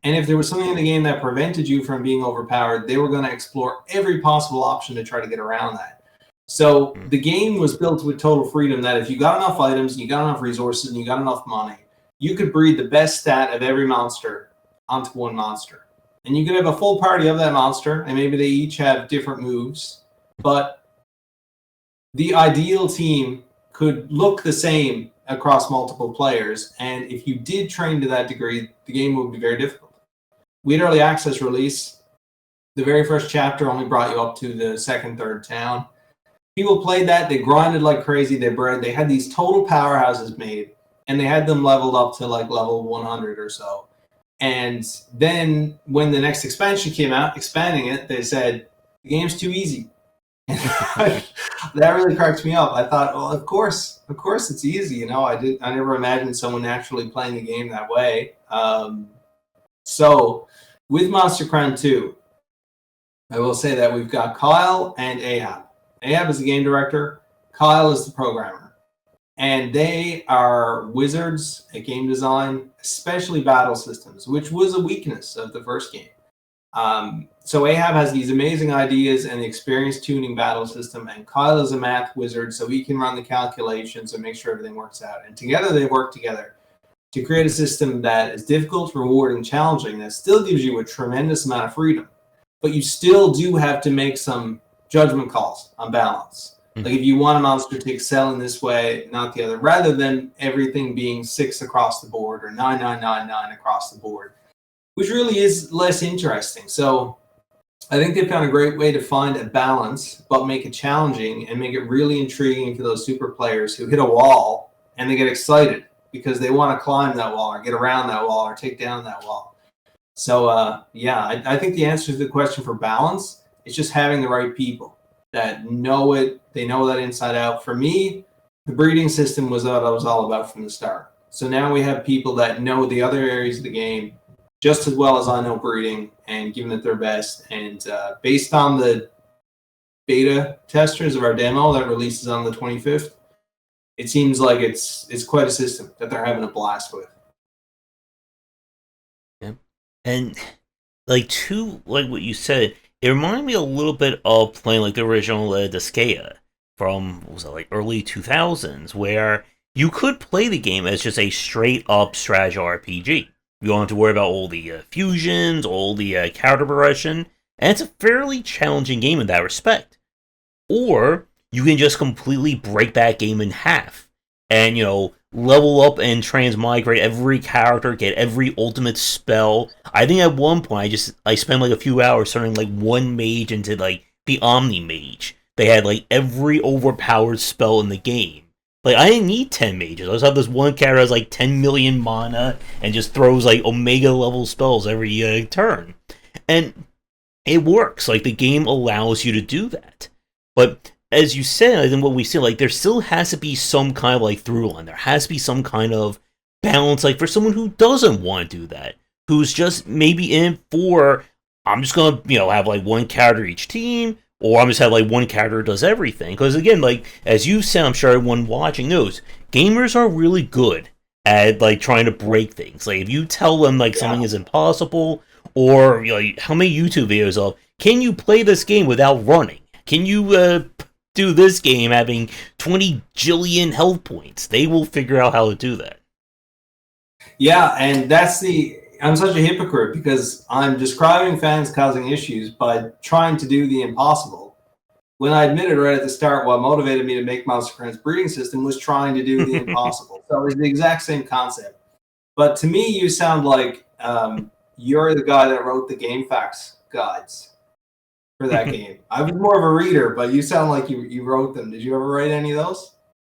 And if there was something in the game that prevented you from being overpowered, they were going to explore every possible option to try to get around that. So the game was built with total freedom, that if you got enough items, and you got enough resources, and you got enough money, you could breed the best stat of every monster onto one monster. And you could have a full party of that monster, and maybe they each have different moves, but the ideal team could look the same across multiple players, and if you did train to that degree, the game would be very difficult. We had early access release. The very first chapter only brought you up to the second, third town. People played that, they grinded like crazy, they had these total powerhouses made, and they had them leveled up to like level 100 or so. And then when the next expansion came out, expanding it, they said, the game's too easy. That really cracked me up. I thought, well, of course it's easy. I never imagined someone actually playing the game that way. So with Monster Crown 2, I will say that we've got Kyle and Ahab. Ahab is the game director. Kyle is the programmer. And they are wizards at game design, especially battle systems, which was a weakness of the first game. So Ahab has these amazing ideas and the experience tuning battle system, and Kyle is a math wizard, so he can run the calculations and make sure everything works out. And together they work together to create a system that is difficult, rewarding, challenging, that still gives you a tremendous amount of freedom. But you still do have to make some judgment calls on balance. Like if you want a monster to excel in this way, not the other, rather than everything being 6 across the board or 9999 across the board, which really is less interesting. So I think they found a great way to find a balance, but make it challenging and make it really intriguing for those super players who hit a wall and they get excited because they want to climb that wall or get around that wall or take down that wall. So I think the answer to the question for balance is just having the right people. that know it. They know that inside out. For me, the breeding system was what I was all about from the start. So now we have people that know the other areas of the game just as well as I know breeding and giving it their best. And based on the beta testers of our demo that releases on the 25th, it seems like it's quite a system that they're having a blast with. Yeah. And like what you said, it reminded me a little bit of playing like the original Disgaea from what was it, like early 2000s, where you could play the game as just a straight up strategy RPG. You don't have to worry about all the fusions, all the character progression, and it's a fairly challenging game in that respect. Or you can just completely break that game in half and, level up and transmigrate every character, get every ultimate spell. I think at one point I spent like a few hours turning like one mage into like the Omni Mage. They had like every overpowered spell in the game. Like, I didn't need 10 mages. I just have this one character that has like 10 million mana and just throws like Omega level spells every turn. And it works. Like, the game allows you to do that. But as you said, I think what we see, like, there still has to be some kind of like through line. There has to be some kind of balance, like, for someone who doesn't want to do that, who's just maybe in for, I'm just gonna, have like one character each team, or I'm just have like one character who does everything. Because again, like, as you said, I'm sure everyone watching knows, gamers are really good at like trying to break things. Like, if you tell them like something is impossible, or how many YouTube videos of, can you play this game without running? Can you do this game having 20 jillion health points? They will figure out how to do that. Yeah, and I'm such a hypocrite because I'm describing fans causing issues by trying to do the impossible. When I admitted right at the start what motivated me to make Monster Crunch breeding system was trying to do the impossible. So it was the exact same concept. But to me, you sound like you're the guy that wrote the game facts guides for that game. I was more of a reader, but you sound like you wrote them. Did you ever write any of those?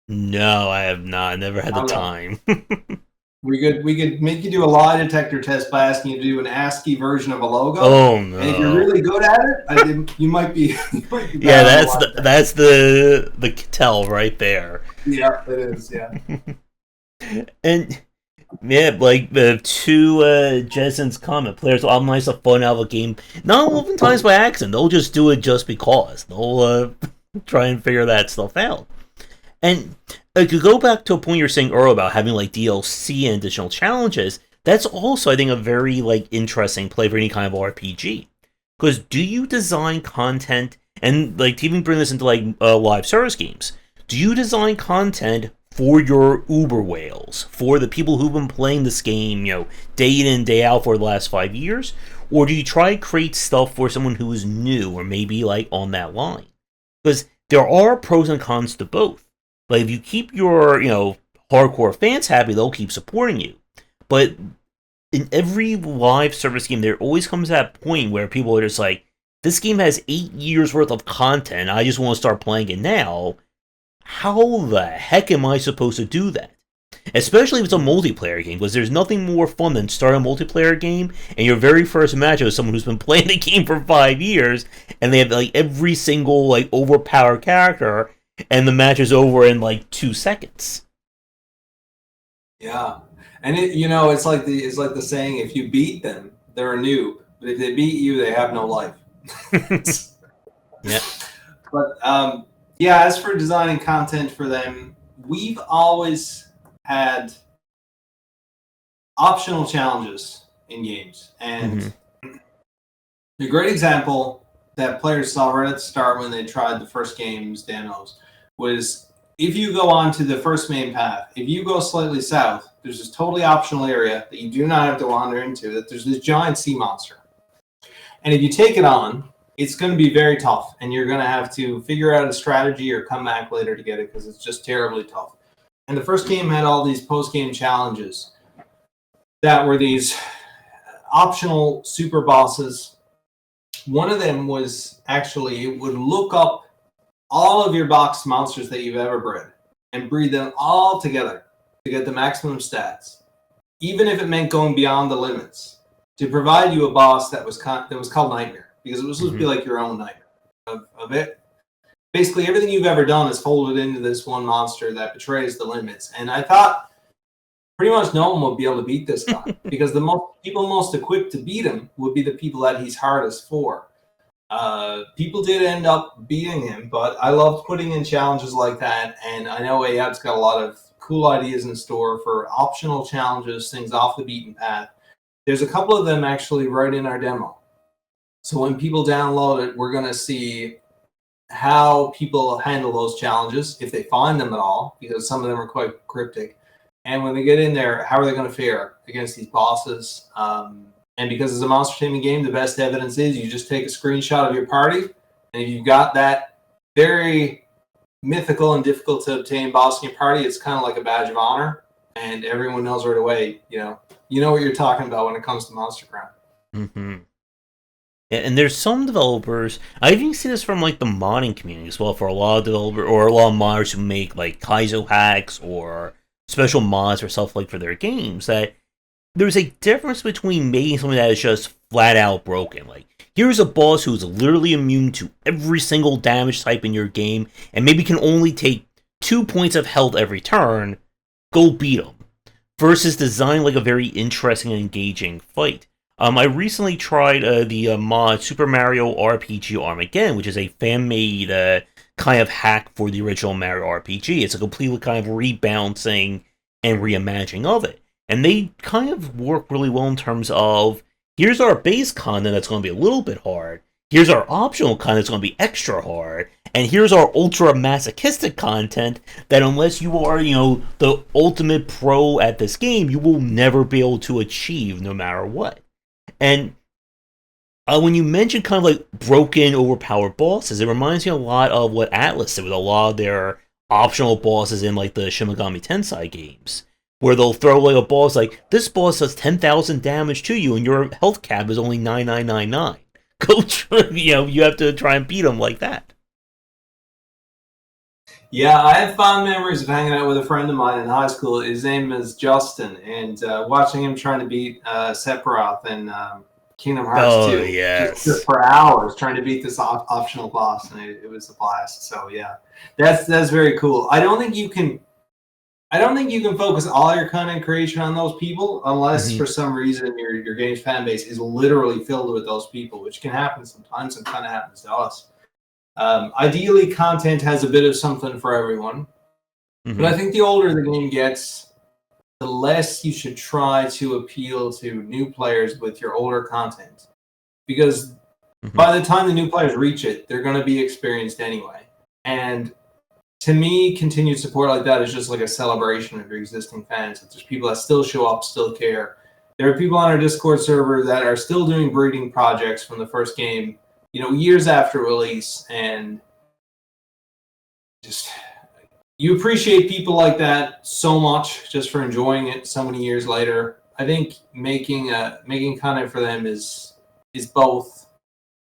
No, I have not. I never had the time. We could make you do a lie detector test by asking you to do an ASCII version of a logo. Oh no! And if you're really good at it, you might be. Yeah, that's the tell right there. Yeah, it is. Yeah. And yeah, like the two Jason's comment, players will optimize the fun out of a game. Not oftentimes by accident. They'll just do it just because. They'll try and figure that stuff out. And to go back to a point you were saying earlier about having like DLC and additional challenges, that's also, I think, a very like interesting play for any kind of RPG. Because do you design content, and like to even bring this into like live service games, do you design content for your Uber whales, for the people who've been playing this game, day in and day out for the last 5 years? Or do you try to create stuff for someone who is new or maybe like on that line? Because there are pros and cons to both. Like, if you keep your, hardcore fans happy, they'll keep supporting you. But in every live service game, there always comes that point where people are just like, this game has 8 years worth of content, I just want to start playing it now. How the heck am I supposed to do that? Especially if it's a multiplayer game, because there's nothing more fun than starting a multiplayer game, and your very first match is someone who's been playing the game for 5 years, and they have like every single like overpowered character, and the match is over in like 2 seconds. Yeah, and it's like the saying: if you beat them, they're a noob, but if they beat you, they have no life. Yeah. But yeah, as for designing content for them, we've always had optional challenges in games, and a great example that players saw right at the start when they tried the first game's demos was, if you go on to the first main path, if you go slightly south, there's this totally optional area that you do not have to wander into, that there's this giant sea monster. And if you take it on, it's going to be very tough, and you're going to have to figure out a strategy or come back later to get it because it's just terribly tough. And the first game had all these post-game challenges that were these optional super bosses. One of them was actually, it would look up all of your boxed monsters that you've ever bred and breed them all together to get the maximum stats, even if it meant going beyond the limits, to provide you a boss that was called Nightmare, because it was supposed to be like your own nightmare of it. basically everything you've ever done is folded into this one monster that betrays the limits. And I thought pretty much no one would be able to beat this guy because the people most equipped to beat him would be the people that he's hardest for. People did end up beating him, but I loved putting in challenges like that. And I know AEP's got a lot of cool ideas in store for optional challenges, things off the beaten path. There's a couple of them actually right in our demo. So when people download it, we're going to see how people handle those challenges, if they find them at all, because some of them are quite cryptic. And when they get in there, how are they going to fare against these bosses? And because it's a monster taming game, the best evidence is you just take a screenshot of your party, and if you've got that very mythical and difficult to obtain boss in your party, it's kind of like a badge of honor, and everyone knows right away, you know what you're talking about when it comes to Monster Crown. Mm-hmm. And there's some developers, I've even seen this from like the modding community as well, for a lot of developers or a lot of modders who make like Kaizo hacks or special mods or stuff like for their games, that there's a difference between making something that is just flat out broken. Like, here's a boss who's literally immune to every single damage type in your game and maybe can only take 2 points of health every turn, go beat him. Versus design like a very interesting and engaging fight. I recently tried the mod Super Mario RPG Armageddon, which is a fan-made kind of hack for the original Mario RPG. It's a completely kind of rebalancing and reimagining of it. And they kind of work really well in terms of, here's our base content that's going to be a little bit hard, here's our optional content that's going to be extra hard, and here's our ultra-masochistic content that unless you are, the ultimate pro at this game, you will never be able to achieve no matter what. And when you mention kind of like broken, overpowered bosses, it reminds me a lot of what Atlas did with a lot of their optional bosses in like the Shin Megami Tensei games, where they'll throw like a boss like, this boss does 10,000 damage to you and your health cap is only 9999. Go try, you have to try and beat him like that. Yeah, I have fond memories of hanging out with a friend of mine in high school. His name is Justin, and watching him trying to beat Sephiroth in Kingdom Hearts 2. Yes. Just for hours trying to beat this optional boss, and it was a blast. So yeah, that's very cool. I don't think you can focus all your content creation on those people unless for some reason your game's fan base is literally filled with those people, which can happen sometimes and kind of happens to us. Ideally, content has a bit of something for everyone, but I think the older the game gets, the less you should try to appeal to new players with your older content, because by the time the new players reach it, they're going to be experienced anyway. And to me, continued support like that is just like a celebration of your existing fans. If there's people that still show up, still care. There are people on our Discord server that are still doing breeding projects from the first game, years after release, and just you appreciate people like that so much just for enjoying it so many years later. I think making content for them is both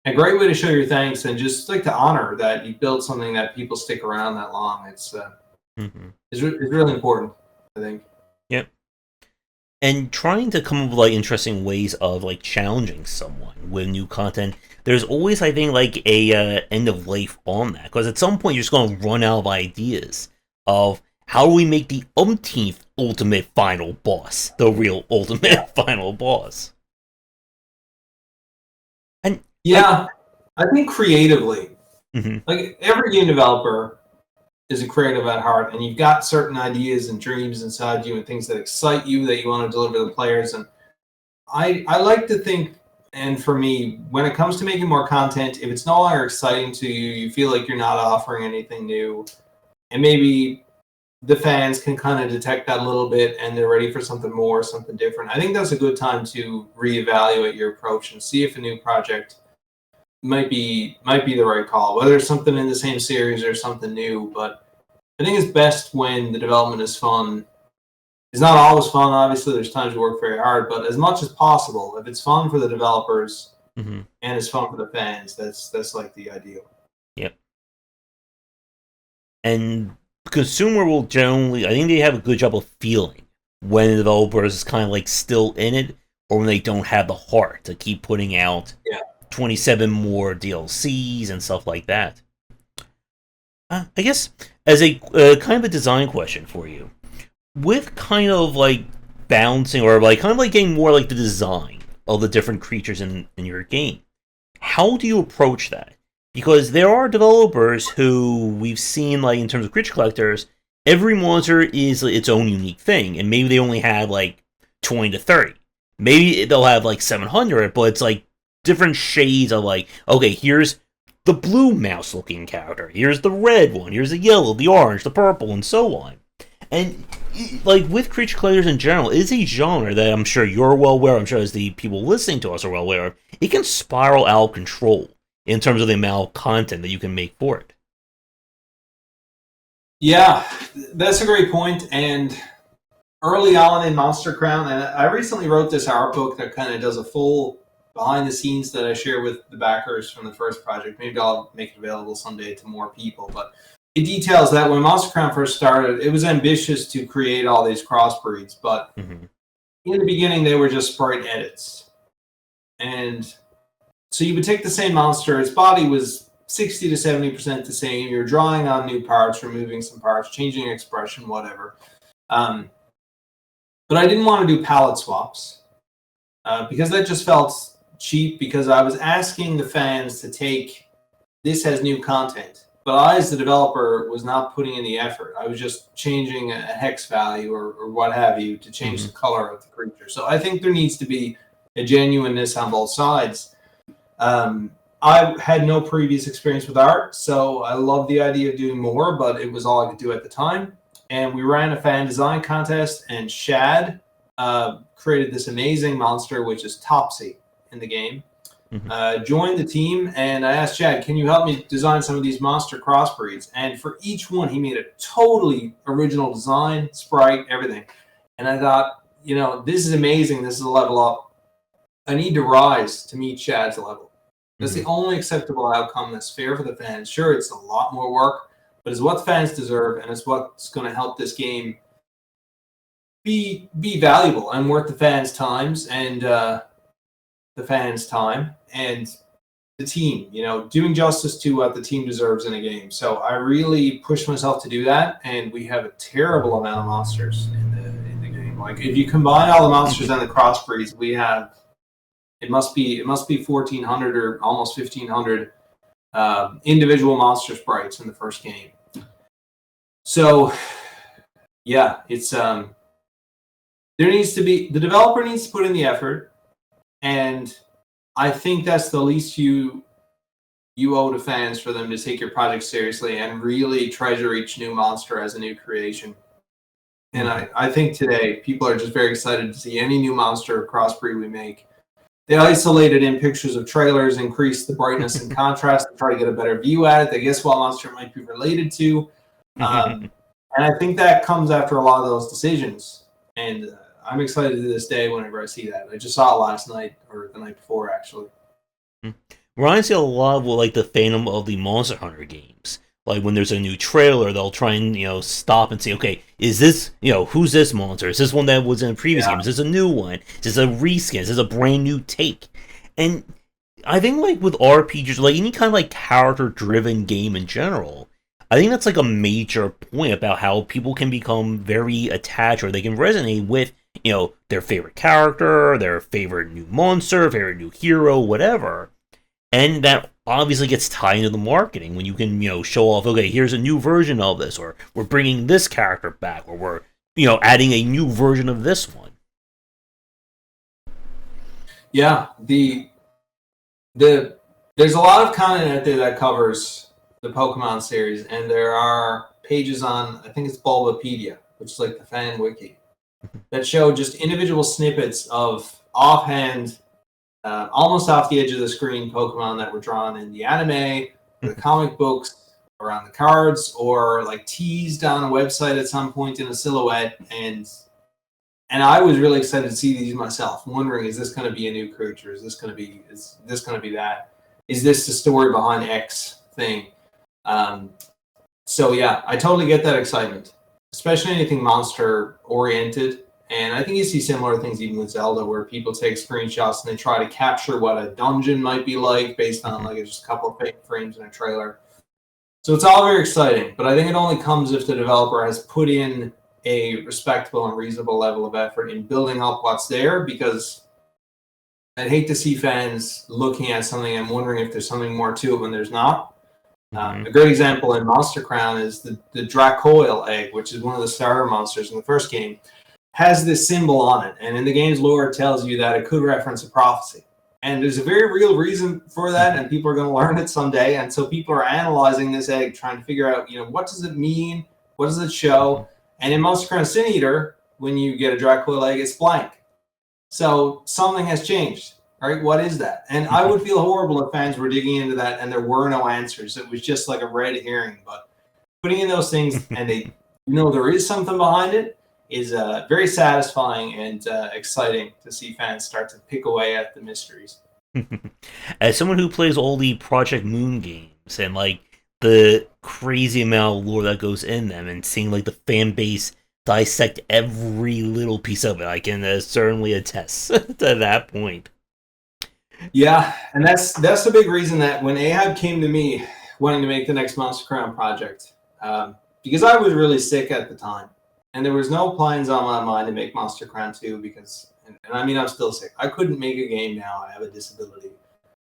a great way to show your thanks and just like to honor that you built something that people stick around that long. It's really important, I think. Yep. And trying to come up with like interesting ways of like challenging someone with new content. There's always, I think, like a end of life on that, because at some point you're just going to run out of ideas of how do we make the umpteenth ultimate final boss the real ultimate final boss. And yeah, I think creatively, like every game developer is a creative at heart, and you've got certain ideas and dreams inside you and things that excite you that you want to deliver to the players. And I like to think, and for me, when it comes to making more content, if it's no longer exciting to you, you feel like you're not offering anything new, and maybe the fans can kind of detect that a little bit and they're ready for something more, something different, I think that's a good time to reevaluate your approach and see if a new project might be the right call, whether it's something in the same series or something new. But I think it's best when the development is fun. It's not always fun, obviously. There's times you work very hard, but as much as possible, if it's fun for the developers and it's fun for the fans, that's like the ideal. Yep. And the consumer will generally, I think they have a good job of feeling when the developers is kind of like still in it, or when they don't have the heart to keep putting out 27 more DLCs and stuff like that. I guess as a kind of a design question for you, with kind of like balancing or like kind of like getting more like the design of the different creatures in your game, how do you approach that? Because there are developers who we've seen like in terms of creature collectors, every monster is its own unique thing, and maybe they only have like 20 to 30. Maybe they'll have like 700, but it's like different shades of like, okay, here's the blue mouse looking character, here's the red one, here's the yellow, the orange, the purple, and so on. And like with creature collectors in general, it is a genre that I'm sure you're well aware. I'm sure as the people listening to us are well aware of. It can spiral out of control in terms of the amount of content that you can make for it. Yeah, that's a great point. And early on in Monster Crown, and I recently wrote this art book that kind of does a full behind the scenes that I share with the backers from the first project. Maybe I'll make it available someday to more people. But it details that when Monster Crown first started, it was ambitious to create all these crossbreeds, but in the beginning they were just sprite edits. And so you would take the same monster, its body was 60 to 70% the same. You're drawing on new parts, removing some parts, changing expression, whatever. But I didn't want to do palette swaps because that just felt cheap, because I was asking the fans to take this as new content. But I, as the developer, was not putting in the effort. I was just changing a hex value or what have you to change the color of the creature. So I think there needs to be a genuineness on both sides. I had no previous experience with art, so I loved the idea of doing more, but it was all I could do at the time. And we ran a fan design contest, and Shad created this amazing monster, which is Topsy in the game. Joined the team, and I asked Chad, can you help me design some of these monster crossbreeds? And for each one, he made a totally original design, sprite, everything. And I thought, this is amazing. This is a level up. I need to rise to meet Chad's level. That's the only acceptable outcome that's fair for the fans. Sure, it's a lot more work, but it's what the fans deserve, and it's what's going to help this game be valuable and worth the fans' times and the fans' time and the team, doing justice to what the team deserves in a game. So I really pushed myself to do that, and we have a terrible amount of monsters in the game. Like if you combine all the monsters and the crossbreeds, we have it must be 1,400 or almost 1,500 individual monster sprites in the first game. So yeah, it's the developer needs to put in the effort. And I think that's the least you owe to fans, for them to take your project seriously and really treasure each new monster as a new creation. And I think today people are just very excited to see any new monster or crossbreed we make. They isolate it in pictures of trailers, increase the brightness and contrast to try to get a better view at it. They guess what monster it might be related to. And I think that comes after a lot of those decisions. And I'm excited to this day whenever I see that. I just saw it last night, or the night before, actually. We're honestly a lot of like the fandom of the Monster Hunter games. Like when there's a new trailer, they'll try and stop and say, okay, is this who's this monster? Is this one that was in a previous game? Is this a new one? Is this a reskin? Is this a brand new take? And I think like with RPGs, like any kind of like character driven game in general, I think that's like a major point about how people can become very attached, or they can resonate with their favorite character, their favorite new monster, favorite new hero, whatever. And that obviously gets tied into the marketing when you can, show off, okay, here's a new version of this, or we're bringing this character back, or we're, adding a new version of this one. Yeah, there's a lot of content out there that covers the Pokemon series, and there are pages on, I think it's Bulbapedia, which is like the fan wiki, that show just individual snippets of offhand, almost off the edge of the screen Pokemon that were drawn in the anime, or the comic books, or on the cards, or like teased on a website at some point in a silhouette. And I was really excited to see these myself, wondering, is this going to be a new creature? Is this going to be that? Is this the story behind X thing? So yeah, I totally get that excitement, especially anything monster oriented. And I think you see similar things even with Zelda, where people take screenshots and they try to capture what a dungeon might be like based on like just a couple of frames in a trailer. So it's all very exciting, but I think it only comes if the developer has put in a respectable and reasonable level of effort in building up what's there, because I'd hate to see fans looking at something and wondering if there's something more to it when there's not. A great example in Monster Crown is the Dracoil egg, which is one of the starter monsters in the first game, has this symbol on it. And in the game's lore, it tells you that it could reference a prophecy. And there's a very real reason for that, and people are going to learn it someday. And so people are analyzing this egg, trying to figure out, what does it mean? What does it show? And in Monster Crown Sin Eater, when you get a Dracoil egg, it's blank. So something has changed. Right? What is that? And I would feel horrible if fans were digging into that and there were no answers. It was just like a red herring. But putting in those things and they there is something behind it is very satisfying and exciting to see fans start to pick away at the mysteries. As someone who plays all the Project Moon games and like the crazy amount of lore that goes in them, and seeing like the fan base dissect every little piece of it, I can certainly attest to that point. Yeah, and that's the big reason that when Ahab came to me wanting to make the next Monster Crown project, because I was really sick at the time, and there was no plans on my mind to make Monster Crown 2 because, and I mean, I'm still sick. I couldn't make a game now. I have a disability.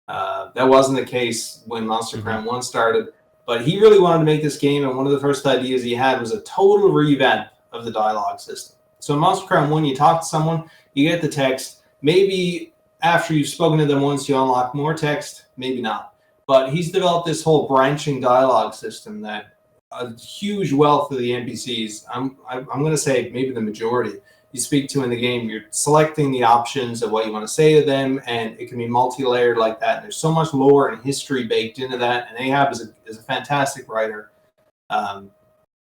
That wasn't the case when Monster Crown 1 started, but he really wanted to make this game, and one of the first ideas he had was a total revamp of the dialogue system. So in Monster Crown 1, you talk to someone, you get the text, maybe after you've spoken to them once, you unlock more text, maybe not. But he's developed this whole branching dialogue system that a huge wealth of the NPCs, I'm going to say maybe the majority, you speak to in the game, you're selecting the options of what you want to say to them, and it can be multi-layered like that. And there's so much lore and history baked into that, and Ahab is a fantastic writer.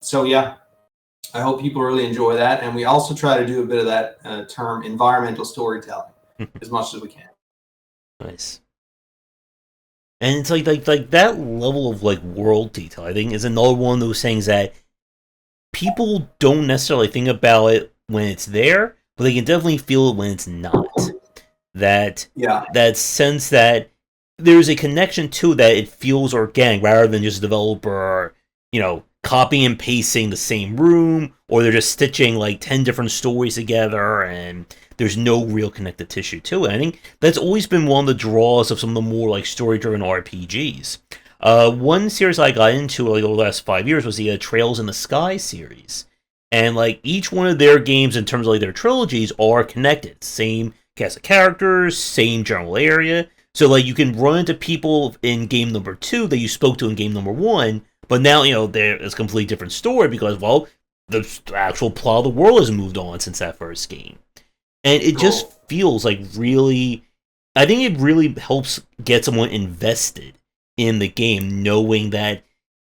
So yeah, I hope people really enjoy that. And we also try to do a bit of that term environmental storytelling as much as we can. Nice. And it's like that level of like world detail, I think, is another one of those things that people don't necessarily think about it when it's there, but they can definitely feel it when it's not. That sense that there's a connection to that, it feels organic rather than just a developer, copying and pasting the same room, or they're just stitching like 10 different stories together and there's no real connective tissue to it. I think that's always been one of the draws of some of the more like story-driven RPGs. One series I got into like over the last 5 years was the Trails in the Sky series. And like each one of their games in terms of like their trilogies are connected. Same cast of characters, same general area. So like you can run into people in game number 2 that you spoke to in game number 1, but now, there's a completely different story because, well, the actual plot of the world has moved on since that first game. And it just feels like really, I think it really helps get someone invested in the game, knowing that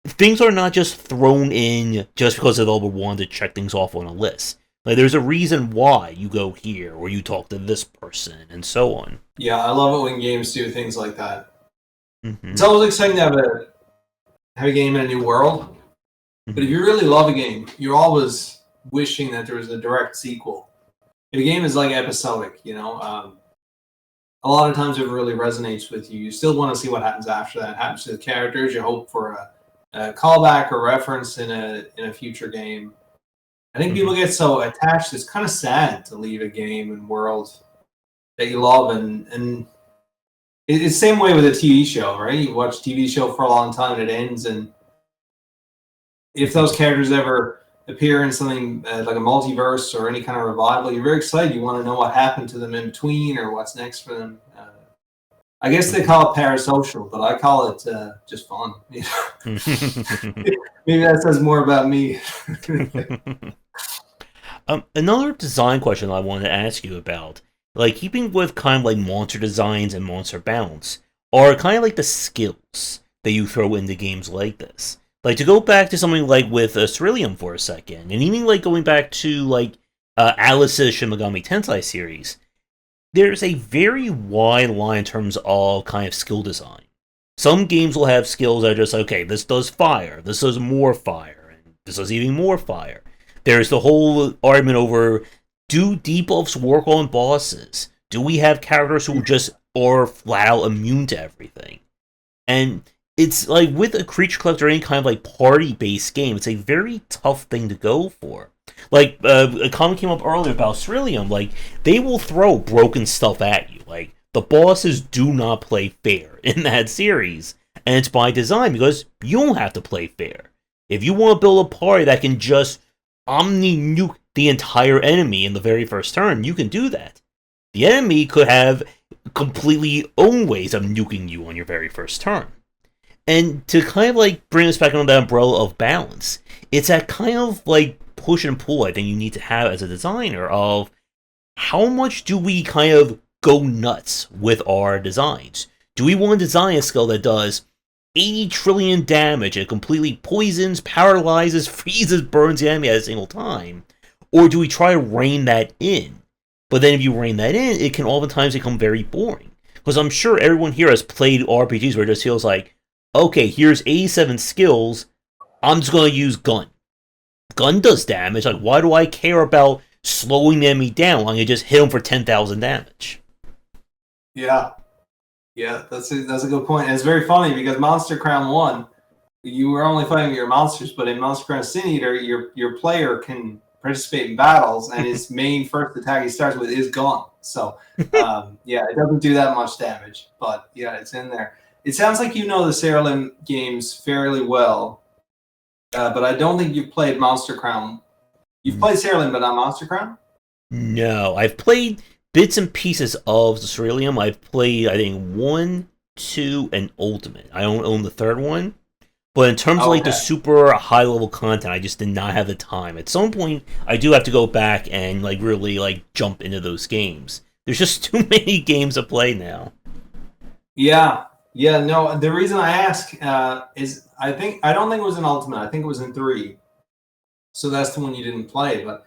things are not just thrown in just because the developer wanted to check things off on a list. Like, there's a reason why you go here, or you talk to this person, and so on. Yeah, I love it when games do things like that. It's always exciting to have a game in a new world. But if you really love a game, you're always wishing that there was a direct sequel. If a game is like episodic, a lot of times it really resonates with you. You still want to see what happens after that. It happens to the characters. You hope for a callback or reference in a future game. I think people get so attached. It's kind of sad to leave a game and world that you love, and it's the same way with a TV show, right? You watch a TV show for a long time and it ends, and if those characters ever appear in something like a multiverse or any kind of revival, you're very excited. You want to know what happened to them in between or what's next for them. I guess they call it parasocial, but I call it just fun. Maybe that says more about me. Another design question I wanted to ask you about, like keeping with kind of like monster designs and monster balance, are kind of like the skills that you throw into games like this. Like, to go back to something like with Cerulean for a second, and even like going back to like Alice's Shin Megami Tensei series, there's a very wide line in terms of kind of skill design. Some games will have skills that are just, okay, this does fire, this does more fire, and this does even more fire. There's the whole argument over, do debuffs work on bosses? Do we have characters who just are flat out immune to everything? And it's like with a creature collector or any kind of like party-based game, it's a very tough thing to go for. Like a comment came up earlier about Cerulean, like they will throw broken stuff at you. Like the bosses do not play fair in that series, and it's by design because you don't have to play fair. If you want to build a party that can just omni nuke the entire enemy in the very first turn, you can do that. The enemy could have completely own ways of nuking you on your very first turn. And to kind of like bring us back under the umbrella of balance, it's that kind of like push and pull I think you need to have as a designer of how much do we kind of go nuts with our designs? Do we want to design a skill that does 80 trillion damage and completely poisons, paralyzes, freezes, burns the enemy at a single time? Or do we try to rein that in? But then if you rein that in, it can oftentimes become very boring. Because I'm sure everyone here has played RPGs where it just feels like, okay, here's 87 skills, I'm just going to use gun. Gun does damage, like why do I care about slowing the enemy down? I can just hit him for 10,000 damage. Yeah. Yeah, that's a good point. And it's very funny because Monster Crown 1, you were only fighting your monsters, but in Monster Crown Sin Eater, your player can participate in battles, and his main first attack he starts with is gun. So, yeah, it doesn't do that much damage, but yeah, it's in there. It sounds like you know the Cerulean games fairly well, but I don't think you've played Monster Crown. You've played Cerulean, but not Monster Crown? No, I've played bits and pieces of the Cerulean. I've played, I think, 1, 2, and Ultimate. I don't own the third one. But in terms of like the super high level content, I just did not have the time. At some point, I do have to go back and like really like jump into those games. There's just too many games to play now. Yeah, no. The reason I ask is I don't think it was in Ultimate. I think it was in 3. So that's the one you didn't play. But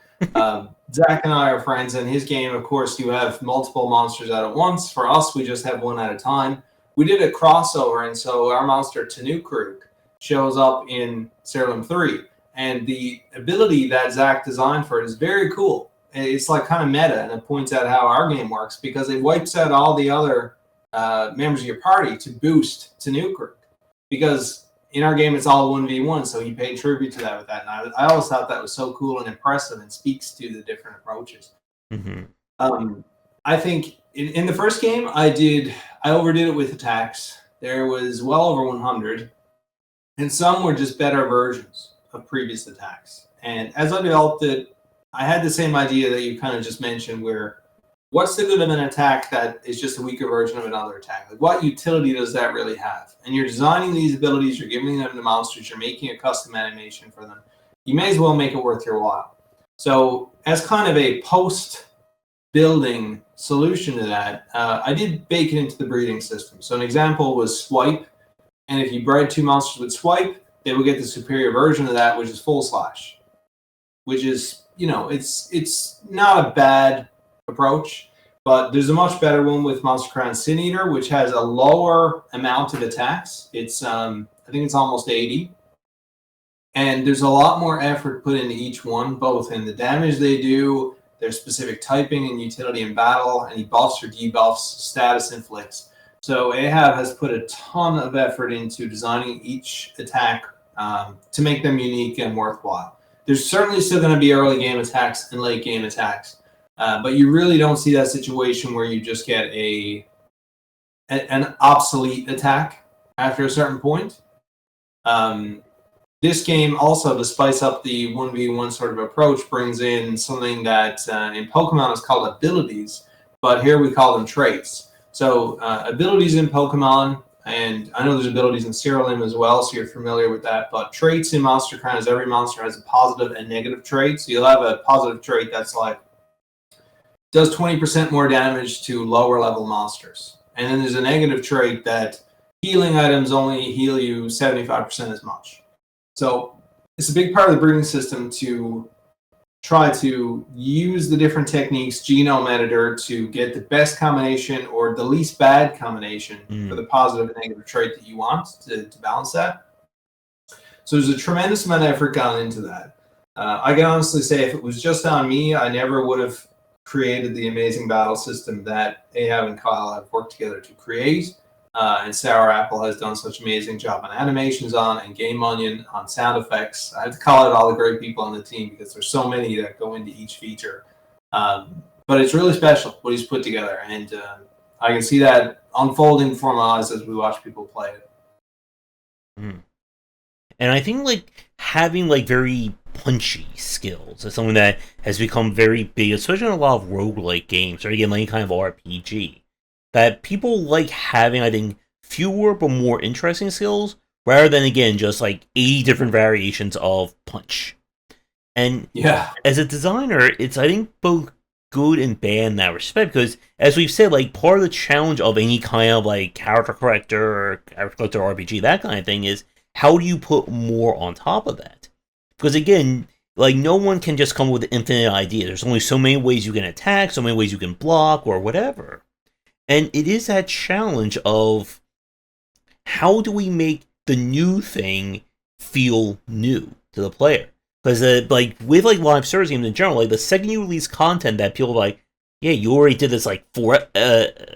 Zach and I are friends, and his game, of course, you have multiple monsters out at once. For us, we just have one at a time. We did a crossover, and so our monster Tanukruk shows up in Cerulean 3, and the ability that Zach designed for it is very cool. It's like kind of meta, and it points out how our game works because it wipes out all the other members of your party to boost Tanukruk. Because in our game, it's all 1v1, so he paid tribute to that with that. And I always thought that was so cool and impressive and speaks to the different approaches. Mm-hmm. I think in the first game, I overdid it with attacks. There was well over 100. And some were just better versions of previous attacks. And as I developed it, I had the same idea that you kind of just mentioned where what's the good of an attack that is just a weaker version of another attack? Like what utility does that really have? And you're designing these abilities, you're giving them to monsters, you're making a custom animation for them. You may as well make it worth your while. So as kind of a post-building solution to that, I did bake it into the breeding system. So an example was Swipe. And if you bred 2 monsters with Swipe, they will get the superior version of that, which is Full Slash. Which is, it's not a bad approach, but there's a much better one with Monster Crown Sin Eater, which has a lower amount of attacks. It's, I think it's almost 80. And there's a lot more effort put into each one, both in the damage they do, their specific typing and utility in battle, any buffs or debuffs, status inflicts. So Ahab has put a ton of effort into designing each attack to make them unique and worthwhile. There's certainly still going to be early game attacks and late game attacks, but you really don't see that situation where you just get an obsolete attack after a certain point. This game also, to spice up the 1v1 sort of approach, brings in something that in Pokemon is called abilities, but here we call them traits. So abilities in Pokemon, and I know there's abilities in Cerulean as well, so you're familiar with that. But traits in Monster Crown is every monster has a positive and negative trait. So you'll have a positive trait that's like does 20% more damage to lower level monsters. And then there's a negative trait that healing items only heal you 75% as much. So it's a big part of the breeding system to try to use the different techniques, genome editor, to get the best combination or the least bad combination for the positive and negative trait that you want to balance that. So there's a tremendous amount of effort gone into that. I can honestly say if it was just on me, I never would have created the amazing battle system that Ahab and Kyle have worked together to create. And Sour Apple has done such an amazing job on animations and Game Onion on sound effects. I have to call out all the great people on the team because there's so many that go into each feature. But it's really special what he's put together, and I can see that unfolding before my eyes as we watch people play it. And I think like having like very punchy skills is something that has become very big, especially in a lot of roguelike games or again like any kind of RPG. That people like having, I think, fewer but more interesting skills rather than again just like 80 different variations of punch. And as a designer, it's I think both good and bad in that respect because as we've said, like part of the challenge of any kind of like character corrector or character collector RPG, that kind of thing is how do you put more on top of that? Because again, like no one can just come with infinite ideas. There's only so many ways you can attack, so many ways you can block or whatever. And it is that challenge of how do we make the new thing feel new to the player? Because like with like live service games in general, like the second you release content that people are like, yeah, you already did this like 4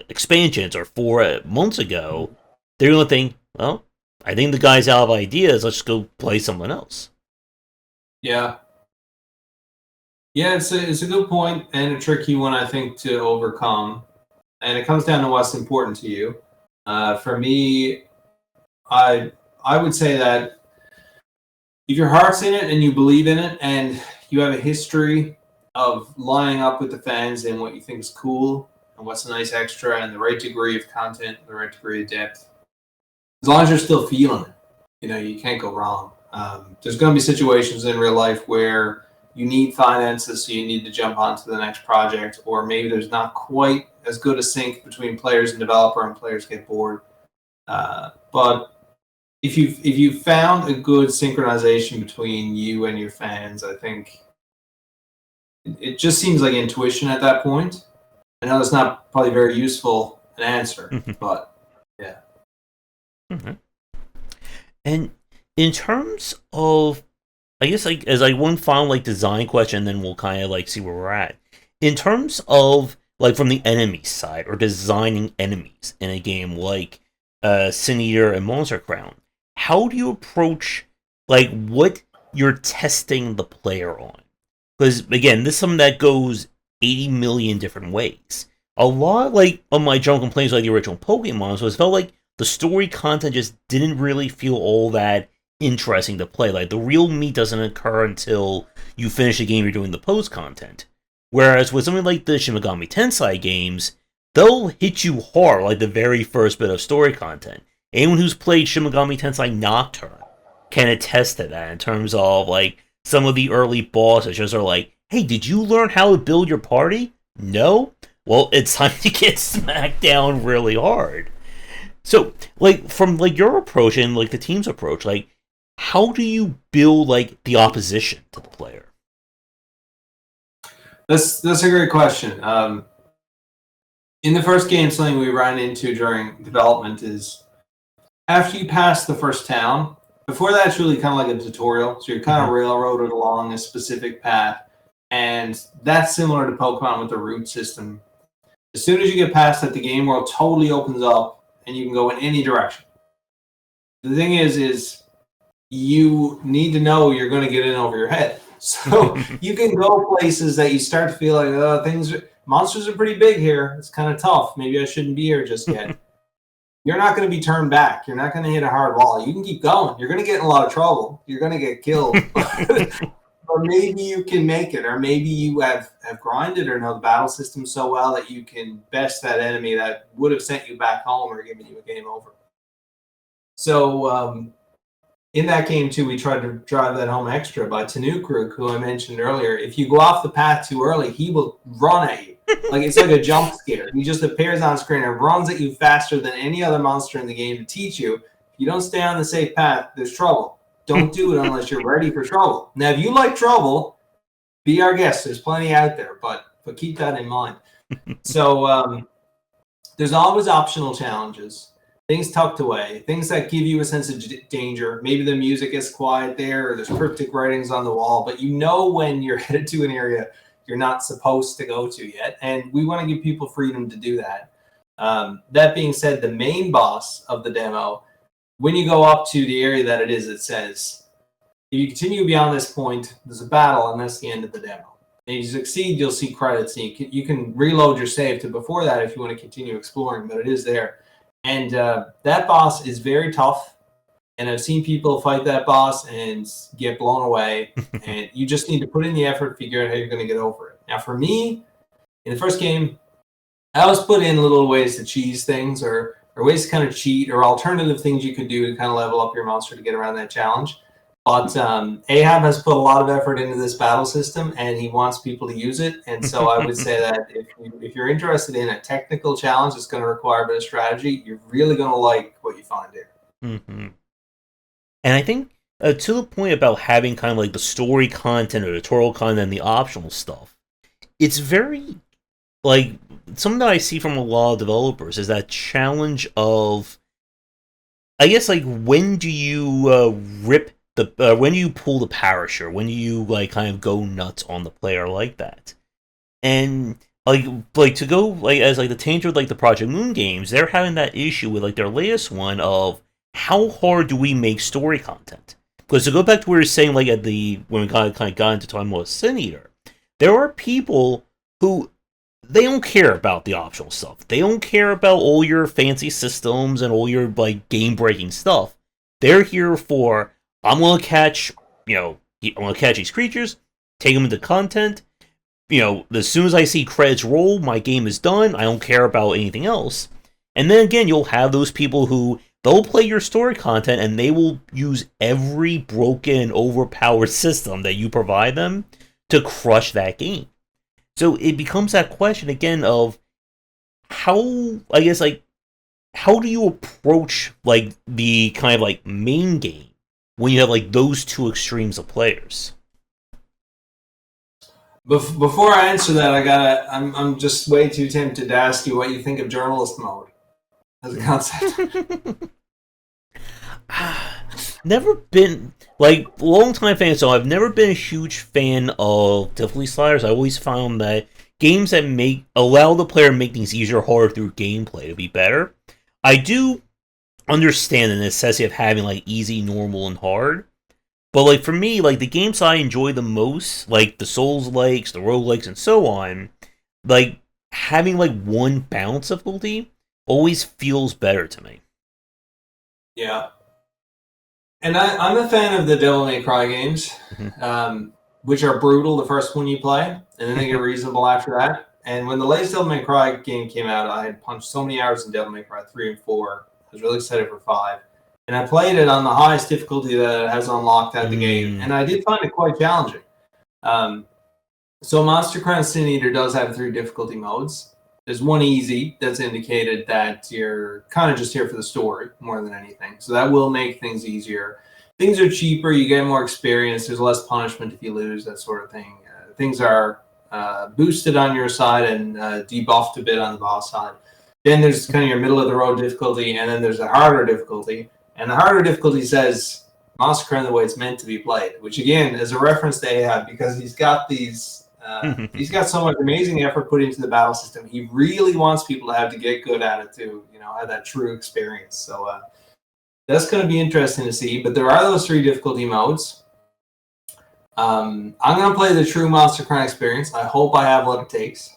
expansions or 4 months ago, they're gonna think, well, I think the guy's out of ideas. Let's just go play someone else. Yeah, it's a good point and a tricky one I think to overcome, and it comes down to what's important to you. For me, I would say that if your heart's in it and you believe in it and you have a history of lining up with the fans and what you think is cool and what's a nice extra and the right degree of content, the right degree of depth, as long as you're still feeling it, you can't go wrong. There's going to be situations in real life where you need finances, so you need to jump onto the next project, or maybe there's not quite as good a sync between players and developer and players get bored. But if you found a good synchronization between you and your fans, I think it just seems like intuition at that point. I know it's not probably very useful an answer, but yeah. Mm-hmm. And in terms of, I guess like as like one final like design question, then we'll kind of like see where we're at. In terms of like from the enemy side or designing enemies in a game like Sin Eater and Monster Crown, how do you approach like what you're testing the player on? Because again, this is something that goes 80 million different ways. A lot like of my general complaints like the original Pokemon was felt like the story content just didn't really feel all that interesting to play. Like the real meat doesn't occur until you finish the game you're doing the post content. Whereas with something like the Shin Megami Tensei games, they'll hit you hard like the very first bit of story content. Anyone who's played Shin Megami Tensei Nocturne can attest to that in terms of like some of the early bosses just are like, hey, did you learn how to build your party? No? Well, it's time to get smacked down really hard. So, like, from like your approach and like the team's approach, like, how do you build like the opposition to the player? That's a great question. In the first game, something we ran into during development is after you pass the first town, before that, it's really kind of like a tutorial. So you're kind of railroaded along a specific path, and that's similar to Pokemon with the route system. As soon as you get past that, the game world totally opens up, and you can go in any direction. The thing is you need to know you're going to get in over your head. So you can go places that you start to feel like, monsters are pretty big here. It's kind of tough. Maybe I shouldn't be here just yet. You're not going to be turned back. You're not going to hit a hard wall. You can keep going. You're going to get in a lot of trouble. You're going to get killed. Or maybe you can make it. Or maybe you have grinded or know the battle system so well that you can best that enemy that would have sent you back home or given you a game over. So in that game, too, we tried to drive that home extra by Tanukruk, who I mentioned earlier. If you go off the path too early, he will run at you. Like it's like a jump scare. He just appears on screen and runs at you faster than any other monster in the game to teach you. If you don't stay on the safe path, there's trouble. Don't do it unless you're ready for trouble. Now, if you like trouble, be our guest. There's plenty out there, but keep that in mind. So there's always optional challenges. Things tucked away, things that give you a sense of danger. Maybe the music is quiet there, or there's cryptic writings on the wall, but you know when you're headed to an area you're not supposed to go to yet. And we want to give people freedom to do that. That being said, the main boss of the demo, when you go up to the area that it says, if you continue beyond this point, there's a battle, and that's the end of the demo. And if you succeed, you'll see credits, and you can reload your save to before that if you want to continue exploring, but it is there. And that boss is very tough, and I've seen people fight that boss and get blown away, and you just need to put in the effort, figure out how you're going to get over it. Now, for me, in the first game, I always put in little ways to cheese things or ways to kind of cheat or alternative things you could do to kind of level up your monster to get around that challenge. But Ahab has put a lot of effort into this battle system, and he wants people to use it. And so I would say that if you're interested in a technical challenge that's going to require a bit of strategy, you're really going to like what you find here. Mm-hmm. And I think to the point about having kind of like the story content or tutorial content and the optional stuff, it's very, like, something that I see from a lot of developers is that challenge of, I guess, like, when do you when do you pull the parachute? When do you, like, kind of go nuts on the player like that? And like to go, like, as like the Tanger, like the Project Moon games, they're having that issue with, like, their latest one of how hard do we make story content? Because to go back to what we were saying, like, when we kind of got into talking about Sin Eater, there are people who, they don't care about the optional stuff. They don't care about all your fancy systems and all your, like, game-breaking stuff. They're here for, I'm gonna catch these creatures, take them into content. As soon as I see credits roll, my game is done. I don't care about anything else. And then again, you'll have those people who, they'll play your story content and they will use every broken, overpowered system that you provide them to crush that game. So it becomes that question again of how, I guess, like, how do you approach, like, the kind of, like, main game when you have, like, those two extremes of players? Before I answer that, I'm just way too tempted to ask you what you think of journalist mode as a concept. Never been, like, long-time fan, so I've never been a huge fan of difficulty sliders. I always found that games that allow the player to make things easier or harder through gameplay to be better. I do understand the necessity of having, like, easy, normal, and hard. But, like, for me, like, the games I enjoy the most, like the Souls-likes, the roguelikes, and so on, like, having, like, one balance difficulty always feels better to me. Yeah. And I'm a fan of the Devil May Cry games, which are brutal the first one you play, and then they get reasonable after that. And when the latest Devil May Cry game came out, I had punched so many hours in Devil May Cry 3 and 4. I was really excited for 5. And I played it on the highest difficulty that it has unlocked out of the game, and I did find it quite challenging. So Monster Crown Sin Eater does have 3 difficulty modes. There's one easy that's indicated that you're kind of just here for the story more than anything. So that will make things easier. Things are cheaper. You get more experience. There's less punishment if you lose, that sort of thing. Things are boosted on your side and debuffed a bit on the boss side. Then there's kind of your middle of the road difficulty, and then there's a harder difficulty. And the harder difficulty says Monster Crown the way it's meant to be played, which again is a reference to Ahab because he's got these. He's got so much amazing effort put into the battle system. He really wants people to get good at it to, have that true experience. So that's going to be interesting to see. But there are those 3 difficulty modes. I'm going to play the true Monster Crown experience. I hope I have what it takes.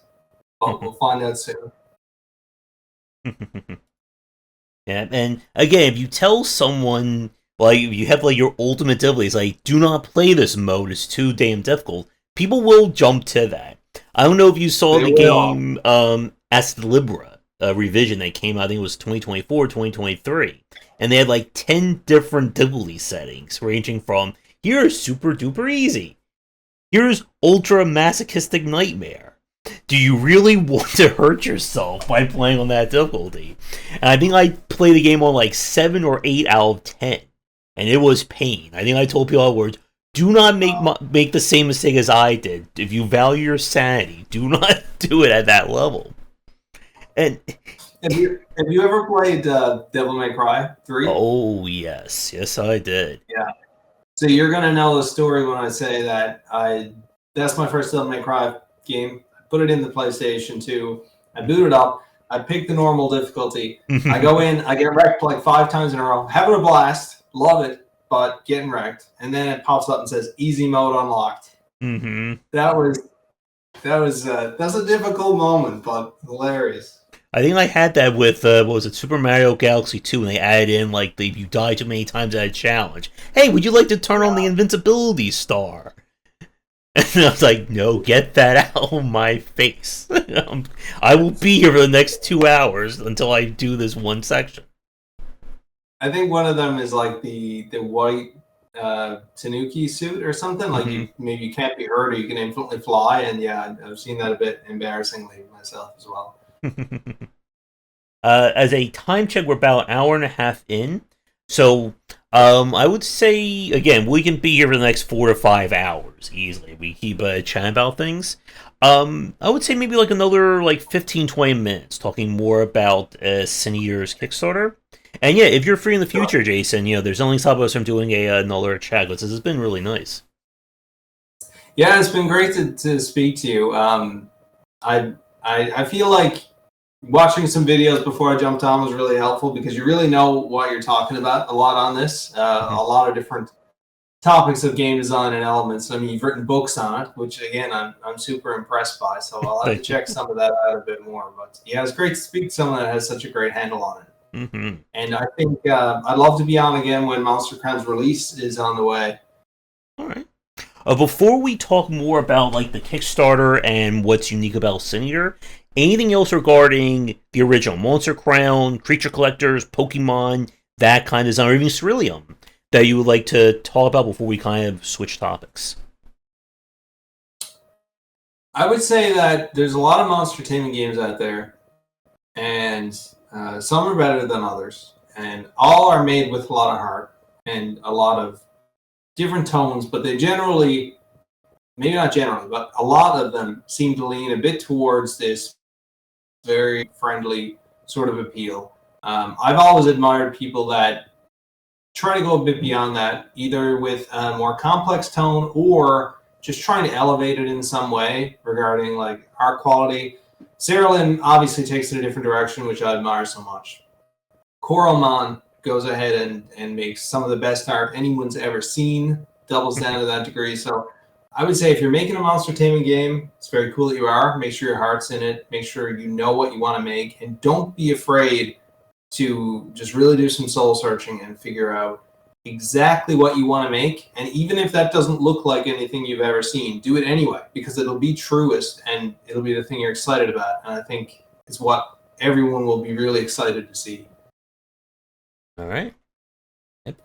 But we'll find out soon. Yeah, and again, if you tell someone, like, you have, like, your ultimate difficulty, it's like, do not play this mode, it's too damn difficult, people will jump to that. I don't know if you saw the game Est Libra revision that came out, I think it was 2024, 2023, and they had, like, 10 different difficulty settings, ranging from, here's super duper easy, here's ultra masochistic nightmare. Do you really want to hurt yourself by playing on that difficulty? And I think I played the game on, like, 7 or 8 out of 10, and it was pain. I think I told people afterwards, do not make the same mistake as I did. If you value your sanity, do not do it at that level. And have you ever played Devil May Cry 3? Oh, yes, I did. Yeah. So you're gonna know the story when I say that that's my first Devil May Cry game. I put it in the PlayStation 2. I booted up. I pick the normal difficulty. I go in, I get wrecked like 5 times in a row, having a blast, love it, but getting wrecked. And then it pops up and says easy mode unlocked. That's a difficult moment, but hilarious. I think I had that with what was it, Super Mario Galaxy 2, and they added in like the you die too many times at a challenge. Hey, would you like to turn on the invincibility star? And I was like, no, get that out of my face. I will be here for the next 2 hours until I do this one section. I think one of them is like the white Tanuki suit or something. Like maybe you can't be hurt or you can infinitely fly. And yeah, I've seen that a bit embarrassingly myself as well. As a time check, we're about an hour and a half in. So I would say, again, we can be here for the next 4 to 5 hours easily. We keep chatting about things. I would say maybe like another like 15-20 minutes talking more about Sin Eater's Kickstarter. And yeah, if you're free in the future, Jason, there's only stop us from doing another chat. This has been really nice. Yeah, it's been great to speak to you. I feel like watching some videos before I jumped on was really helpful because you really know what you're talking about a lot on this. A lot of different topics of game design and elements. I mean, you've written books on it, which again, I'm super impressed by. So I'll have to check some of that out a bit more. But yeah, it's great to speak to someone that has such a great handle on it. And I think I'd love to be on again when Monster Crown's release is on the way. All right. Before we talk more about like the Kickstarter and what's unique about Sin Eater, anything else regarding the original Monster Crown, Creature Collectors, Pokemon, that kind of design, or even Ceruleum that you would like to talk about before we kind of switch topics? I would say that there's a lot of monster-taming games out there, and some are better than others, and all are made with a lot of heart and a lot of different tones, but they generally, maybe not generally, but a lot of them seem to lean a bit towards this very friendly sort of appeal. I've always admired people that try to go a bit beyond that, either with a more complex tone or just trying to elevate it in some way regarding like art quality. Ceruleum obviously takes it a different direction, which I admire so much. Coralmon goes ahead and makes some of the best art anyone's ever seen, doubles down to that degree. So I would say if you're making a monster taming game, it's very cool that you are. Make sure your heart's in it. Make sure you know what you want to make. And don't be afraid to just really do some soul searching and figure out exactly what you want to make. And even if that doesn't look like anything you've ever seen, do it anyway, because it'll be truest and it'll be the thing you're excited about. And I think it's what everyone will be really excited to see. All right. Yep.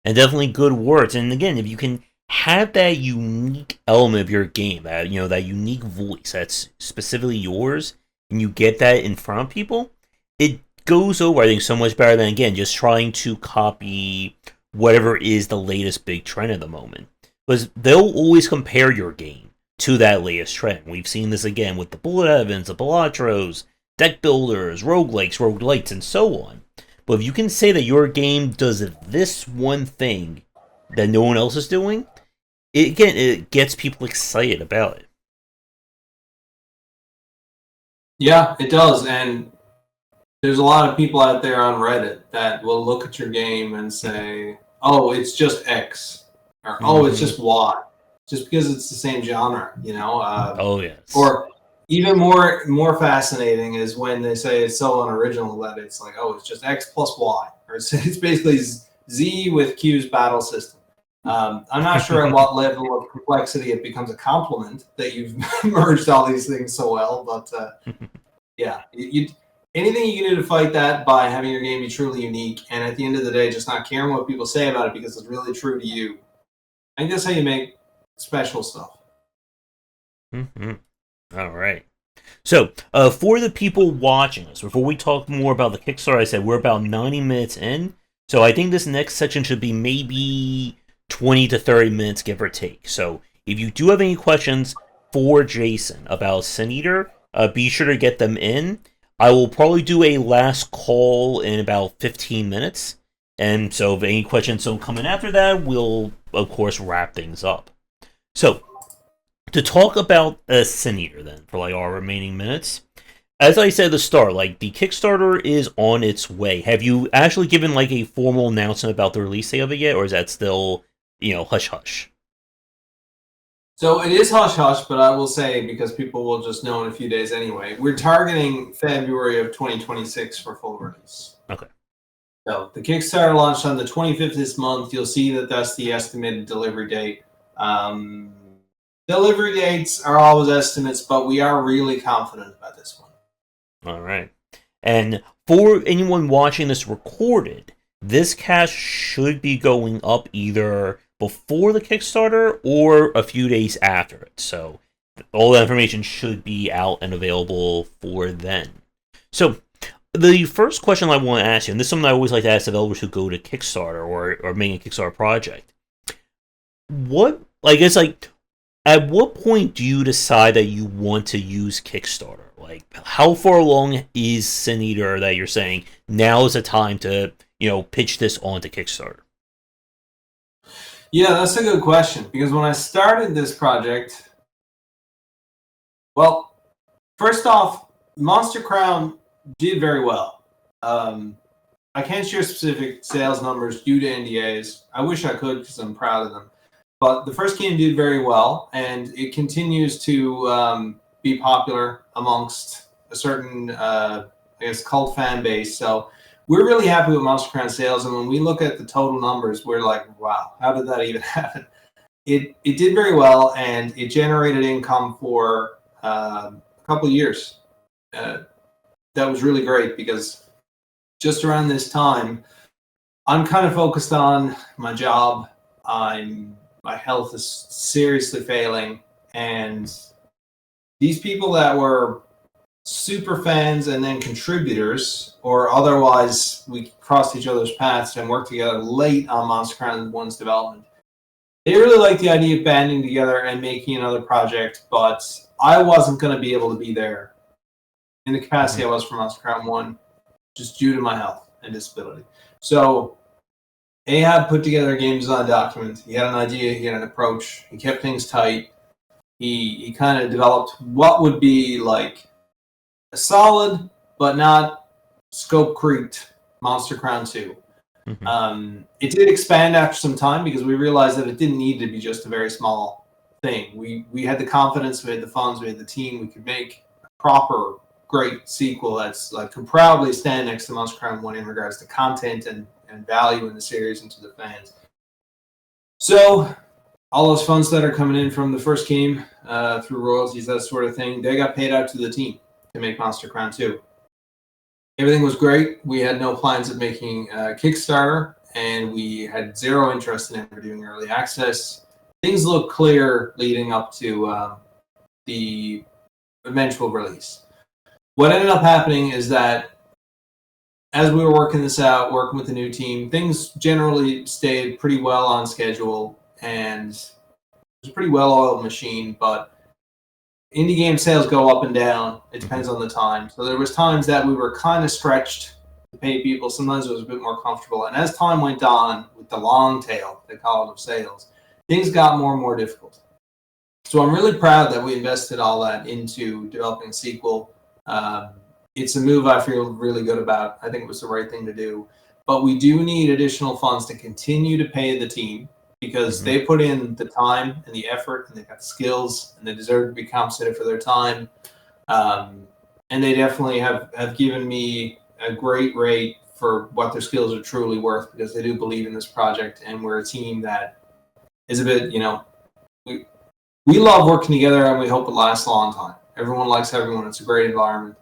And definitely good words. And again, if you can have that unique element of your game, that that unique voice that's specifically yours, and you get that in front of people, it goes over, I think, so much better than, again, just trying to copy whatever is the latest big trend at the moment. Because they'll always compare your game to that latest trend. We've seen this again with the Bullet Heavens, the Balatros, deck builders, roguelites, and so on. But if you can say that your game does this one thing that no one else is doing, it gets people excited about it. Yeah, it does. And there's a lot of people out there on Reddit that will look at your game and say, oh, it's just X, or oh, it's just Y, just because it's the same genre, Oh, yes. Or even more fascinating is when they say it's so unoriginal that it's like, oh, it's just X plus Y, or it's basically Z with Q's battle system. I'm not sure at what level of complexity it becomes a compliment that you've merged all these things so well, but yeah, anything you can do to fight that by having your game be truly unique, and at the end of the day, just not caring what people say about it because it's really true to you. I think that's how you make special stuff. All right. So, for the people watching us, before we talk more about the Kickstarter, I said we're about 90 minutes in, so I think this next section should be maybe 20 to 30 minutes, give or take. So, if you do have any questions for Jason about Sin Eater, be sure to get them in. I will probably do a last call in about 15 minutes. And so if any questions don't come in after that, we'll, of course, wrap things up. So, to talk about Sin Eater then, for like our remaining minutes, as I said at the start, like the Kickstarter is on its way. Have you actually given like a formal announcement about the release date of it yet, or is that still, hush hush? So it is hush hush, but I will say, because people will just know in a few days anyway, we're targeting February of 2026 for full release. Okay. So the Kickstarter launched on the 25th this month. You'll see that that's the estimated delivery date. Delivery dates are always estimates, but we are really confident about this one. All right. And for anyone watching this recorded, this cash should be going up either before the Kickstarter or a few days after it. So all that information should be out and available for then. So the first question I want to ask you, and this is something I always like to ask developers who go to Kickstarter or make a Kickstarter project. At what point do you decide that you want to use Kickstarter? Like, how far along is Sin Eater that you're saying now is the time to, pitch this onto Kickstarter? Yeah, that's a good question, because when I started this project, well, first off, Monster Crown did very well. I can't share specific sales numbers due to NDAs. I wish I could, because I'm proud of them. But the first game did very well, and it continues to be popular amongst a certain, cult fan base. So we're really happy with Monster Crown sales, and when we look at the total numbers, we're like, wow, how did that even happen? It did very well, and it generated income for a couple of years. That was really great, because just around this time, I'm kind of focused on my job. My health is seriously failing, and these people that were super fans and then contributors, or otherwise we crossed each other's paths and worked together late on Monster Crown 1's development, they really liked the idea of banding together and making another project, but I wasn't going to be able to be there in the capacity I was for Monster Crown 1, just due to my health and disability. So Ahab put together a game design document. He had an idea, he had an approach, he kept things tight. He kind of developed what would be like a solid but not scope creeped Monster Crown 2. It did expand after some time, because we realized that it didn't need to be just a very small thing. We had the confidence, we had the funds, we had the team. We could make a proper, great sequel that's like could proudly stand next to Monster Crown 1 in regards to content and value in the series and to the fans. So all those funds that are coming in from the first game, through royalties, that sort of thing, they got paid out to the team to make Monster Crown 2. Everything was great. We had no plans of making a Kickstarter, and we had zero interest in ever doing early access. Things looked clear leading up to the eventual release. What ended up happening is that as we were working this out, working with the new team, things generally stayed pretty well on schedule, and it was a pretty well-oiled machine, but indie game sales go up and down. It depends on the time. So there was times that we were kind of stretched to pay people. Sometimes it was a bit more comfortable. And as time went on, with the long tail, they call it, of sales, things got more and more difficult. So I'm really proud that we invested all that into developing a sequel. It's a move I feel really good about. I think it was the right thing to do. But we do need additional funds to continue to pay the team, because they put in the time and the effort, and they've got the skills, and they deserve to be compensated for their time. And they definitely have given me a great rate for what their skills are truly worth, because they do believe in this project, and we're a team that is a bit, we love working together, and we hope it lasts a long time. Everyone likes everyone. It's a great environment.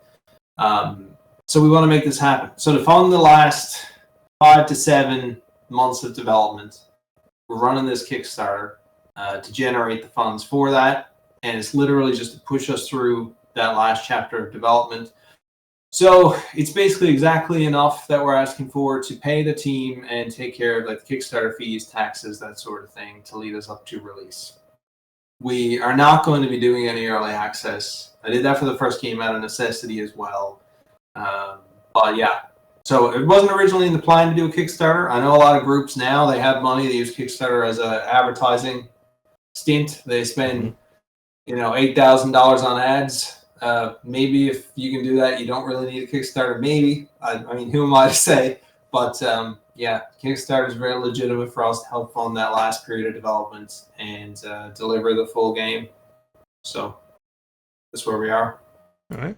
So we want to make this happen. So to fund the last 5 to 7 months of development, we're running this Kickstarter to generate the funds for that, and it's literally just to push us through that last chapter of development. So it's basically exactly enough that we're asking for to pay the team and take care of like the Kickstarter fees, taxes, that sort of thing, to lead us up to release. We are not going to be doing any early access. I did that for the first game out of necessity as well. But yeah. So it wasn't originally in the plan to do a Kickstarter. I know a lot of groups now, they have money. They use Kickstarter as an advertising stint. They spend, $8,000 on ads Maybe if you can do that, you don't really need a Kickstarter. Maybe. I mean, who am I to say? But yeah, Kickstarter is very legitimate for us to help fund that last period of development and deliver the full game. So that's where we are. All right.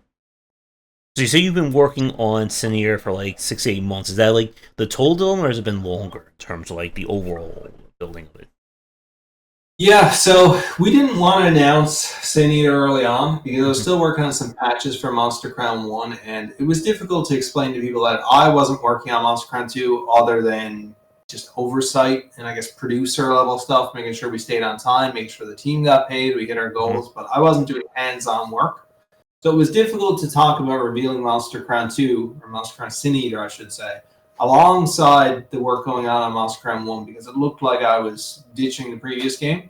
So you say you've been working on Senior for like 6 to 8 months. Is that like the total development, or has it been longer in terms of like the overall building of it? Yeah, so we didn't want to announce Sin Eater early on because I was still working on some patches for Monster Crown 1, and it was difficult to explain to people that I wasn't working on Monster Crown 2 other than just oversight and I guess producer level stuff, making sure we stayed on time, making sure the team got paid, we hit our goals, but I wasn't doing hands-on work. So it was difficult to talk about revealing Monster Crown 2, or Monster Crown Sin Eater, I should say, alongside the work going on Monster Crown 1 because it looked like I was ditching the previous game.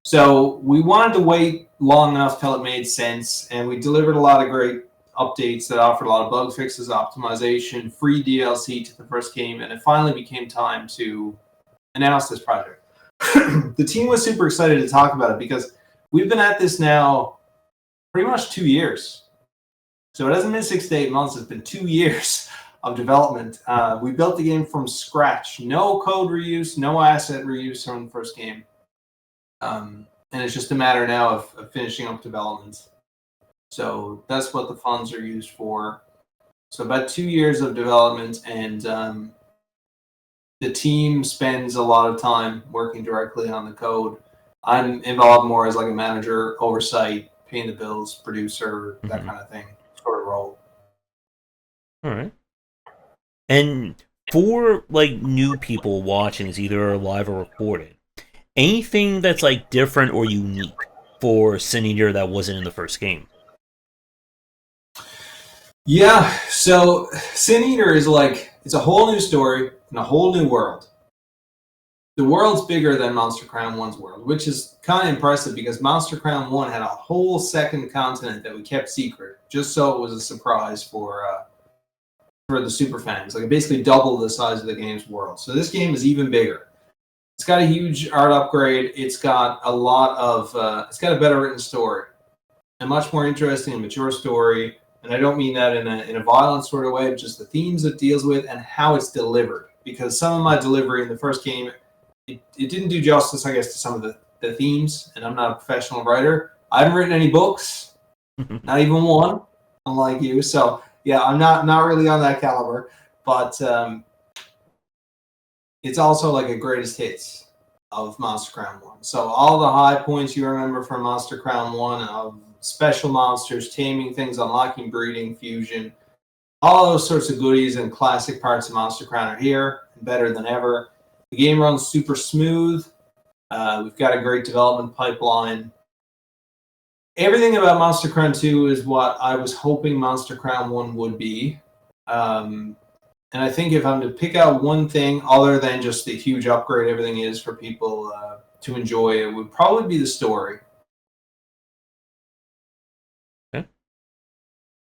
So we wanted to wait long enough till it made sense, and we delivered a lot of great updates that offered a lot of bug fixes, optimization, free DLC to the first game, and it finally became time to announce this project. The team was super excited to talk about it because we've been at this now pretty much 2 years. So it hasn't been 6 to 8 months, it's been 2 years of development. We built the game from scratch. No code reuse, no asset reuse from the first game. And it's just a matter now of finishing up development. So that's what the funds are used for. So about 2 years of development, and the team spends a lot of time working directly on the code. I'm involved more as like a manager, oversight, paying the bills, producer, that kind of thing, sort of role. All right. And for like new people watching this, either live or recorded, anything that's like different or unique for Sin Eater that wasn't in the first game? Yeah, so Sin Eater is like, it's a whole new story and a whole new world. The world's bigger than Monster Crown 1's world, which is kind of impressive because Monster Crown 1 had a whole second continent that we kept secret, just so it was a surprise for the super fans. Like, it basically doubled the size of the game's world. So this game is even bigger. It's got a huge art upgrade. It's got a lot of, it's got a better written story, a much more interesting and mature story. And I don't mean that in a violent sort of way, but just the themes it deals with and how it's delivered. Because some of my delivery in the first game, it didn't do justice, I guess, to some of the themes. And I'm not a professional writer. I haven't written any books, not even one, unlike you. So yeah, I'm not really on that caliber. But it's also like a greatest hits of Monster Crown 1. So all the high points you remember from Monster Crown 1 of special monsters, taming things, unlocking breeding, fusion, all those sorts of goodies and classic parts of Monster Crown are here, and better than ever. The game runs super smooth. We've got a great development pipeline. Everything about Monster Crown 2 is what I was hoping Monster Crown 1 would be. And I think if I'm to pick out one thing other than just the huge upgrade everything is for people to enjoy, it would probably be the story. Okay.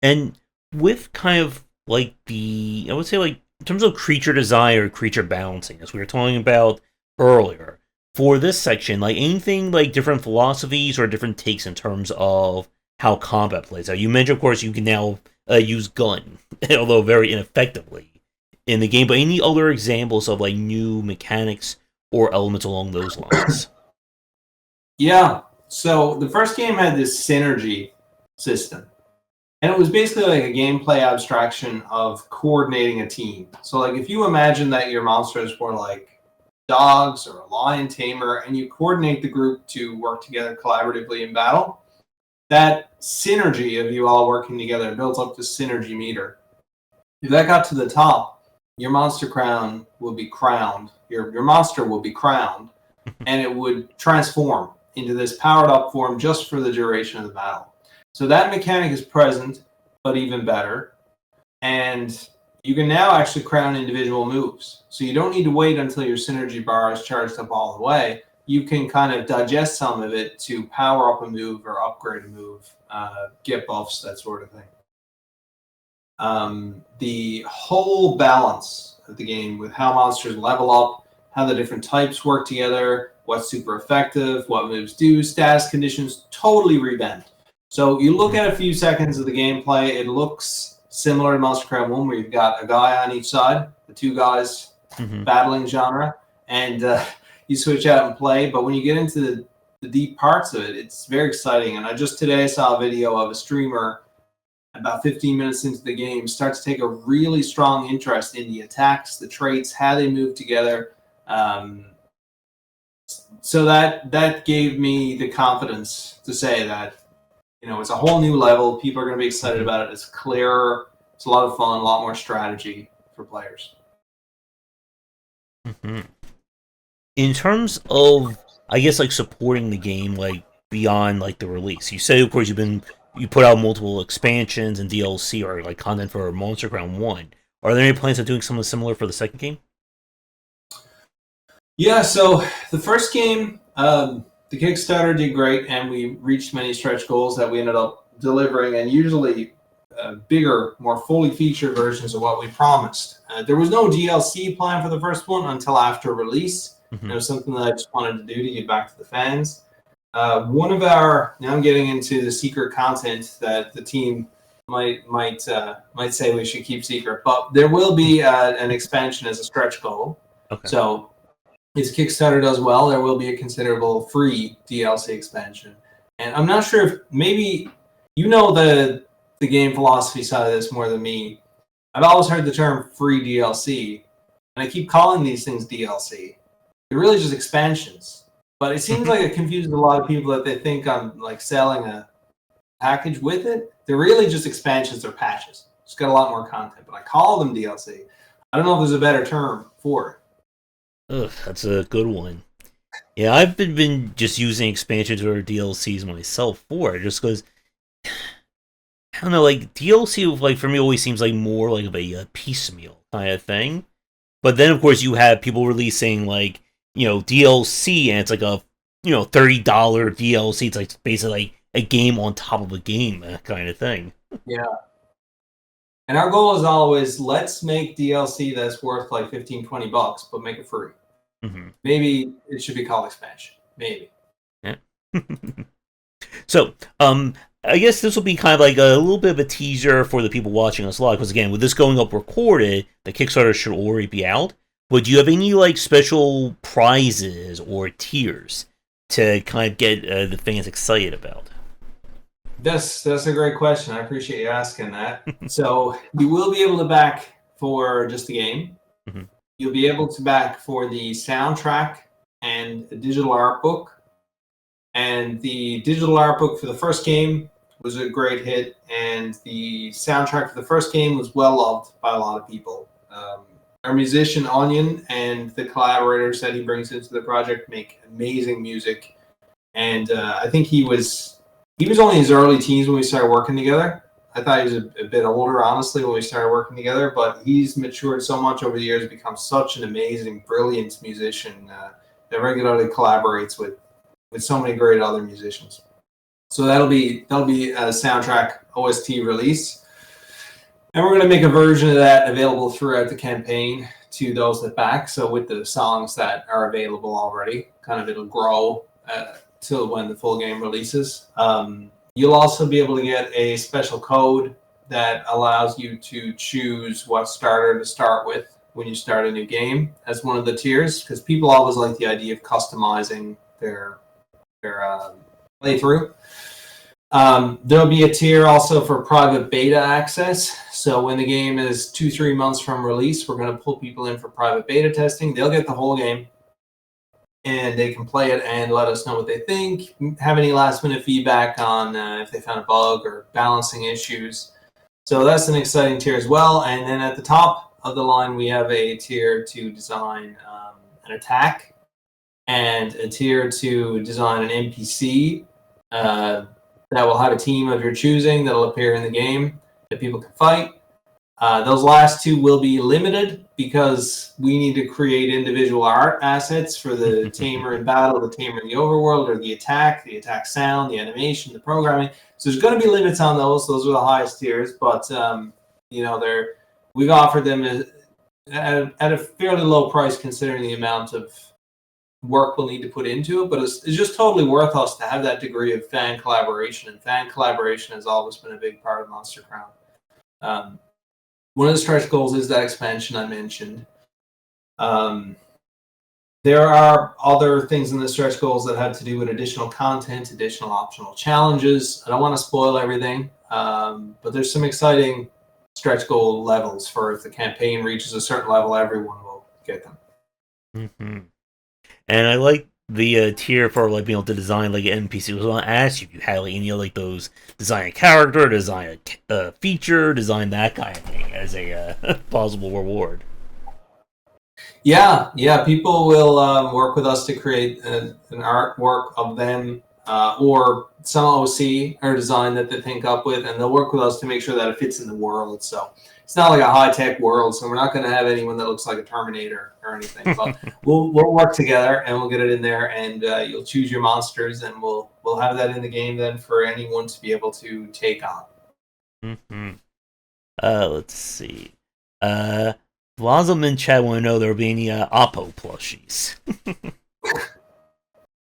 And with kind of like I would say like in terms of creature design or creature balancing, as we were talking about earlier, for this section, like anything like different philosophies or different takes in terms of how combat plays out. You mentioned, of course, you can now use gun, although very ineffectively in the game, but any other examples of like new mechanics or elements along those lines? Yeah, so the first game had this synergy system, and it was basically like a gameplay abstraction of coordinating a team. So like if you imagine that your monsters were like dogs or a lion tamer, and you coordinate the group to work together collaboratively in battle, that synergy of you all working together builds up the synergy meter. If that got to the top, your monster crown will be crowned. Your monster will be crowned, and it would transform into this powered up form just for the duration of the battle. So that mechanic is present, but even better. And you can now actually crown individual moves. So you don't need to wait until your synergy bar is charged up all the way. You can kind of digest some of it to power up a move or upgrade a move, get buffs, that sort of thing. The whole balance of the game with how monsters level up, how the different types work together, what's super effective, what moves do, status conditions, totally revamped. So you look at a few seconds of the gameplay, it looks similar to Monster Crowd 1, where you've got a guy on each side, the two guys battling genre, and you switch out and play. But when you get into the deep parts of it, it's very exciting. And I just today saw a video of a streamer about 15 minutes into the game start to take a really strong interest in the attacks, the traits, how they move together. So that gave me the confidence to say that, it's a whole new level. People are going to be excited about it. It's clearer. It's a lot of fun, a lot more strategy for players. In terms of, I guess, like supporting the game, like beyond like the release, you say, of course, you put out multiple expansions and DLC or like content for Monster Ground 1. Are there any plans of doing something similar for the second game? Yeah, so the first game, the Kickstarter did great, and we reached many stretch goals that we ended up delivering, and usually bigger, more fully featured versions of what we promised. There was no DLC plan for the first one until after release. It was something that I just wanted to do to give back to the fans. Now I'm getting into the secret content that the team might say we should keep secret, but there will be an expansion as a stretch goal. Okay. So if Kickstarter does well, there will be a considerable free DLC expansion. And I'm not sure if maybe the game philosophy side of this more than me. I've always heard the term free DLC, and I keep calling these things DLC. They're really just expansions. But it seems like it confuses a lot of people that they think I'm like selling a package with it. They're really just expansions or patches. It's got a lot more content, but I call them DLC. I don't know if there's a better term for it. Ugh, that's a good one. Yeah, I've been just using expansions or DLCs myself for it, just because I don't know, like DLC, like for me, always seems like more like of a piecemeal kind of thing. But then, of course, you have people releasing like DLC, and it's like a $30 DLC. It's like basically like a game on top of a game, that kind of thing. Yeah. And our goal is always, let's make DLC that's worth like $15-20, but make it free. Maybe it should be called expansion. Maybe. Yeah. So, I guess this will be kind of like a little bit of a teaser for the people watching us live, because again, with this going up recorded, the Kickstarter should already be out. But do you have any like special prizes or tiers to kind of get the fans excited about? That's a great question. I appreciate you asking that. So you will be able to back for just the game. You'll be able to back for the soundtrack and a digital art book. And the digital art book for the first game was a great hit, and the soundtrack for the first game was well loved by a lot of people. Our musician Onion and the collaborators that he brings into the project make amazing music, and I think he was only in his early teens when we started working together. I thought he was a bit older, honestly, when we started working together, but he's matured so much over the years, become such an amazing, brilliant musician that regularly collaborates with so many great other musicians. So that'll be a soundtrack OST release. And we're going to make a version of that available throughout the campaign to those that back. So with the songs that are available already, kind of it'll grow till when the full game releases. You'll also be able to get a special code that allows you to choose what starter to start with when you start a new game as one of the tiers, because people always like the idea of customizing their playthrough. There'll be a tier also for private beta access. So when the game is 2-3 months from release, we're going to pull people in for private beta testing. They'll get the whole game, and they can play it and let us know what they think, have any last minute feedback on if they found a bug or balancing issues. So that's an exciting tier as well. And then at the top of the line, we have a tier to design an attack, and a tier to design an NPC that will have a team of your choosing that will appear in the game that people can fight. Those last two will be limited because we need to create individual art assets for the tamer in battle, the tamer in the overworld, or the attack sound, the animation, the programming. So there's going to be limits on those. Those are the highest tiers, but we've offered them at a fairly low price considering the amount of work we'll need to put into it, but it's just totally worth us to have that degree of fan collaboration, and fan collaboration has always been a big part of Monster Crown. One of the stretch goals is that expansion I mentioned. There are other things in the stretch goals that have to do with additional content, additional optional challenges. I don't want to spoil everything, but there's some exciting stretch goal levels for if the campaign reaches a certain level, everyone will get them. Mm-hmm. And I like the tier for like being able to design like an NPC. I was going to ask you if you had like any like those design a character, design a feature, design that kind of thing as a possible reward. Yeah. People will work with us to create an artwork of them or some OC or design that they think up with, and they'll work with us to make sure that it fits in the world. So it's not like a high-tech world, so we're not going to have anyone that looks like a Terminator or anything. But we'll work together and we'll get it in there, and you'll choose your monsters, and we'll have that in the game then for anyone to be able to take on. Mm-hmm. Let's see. Blossom and Chad want to know there will be any Oppo plushies.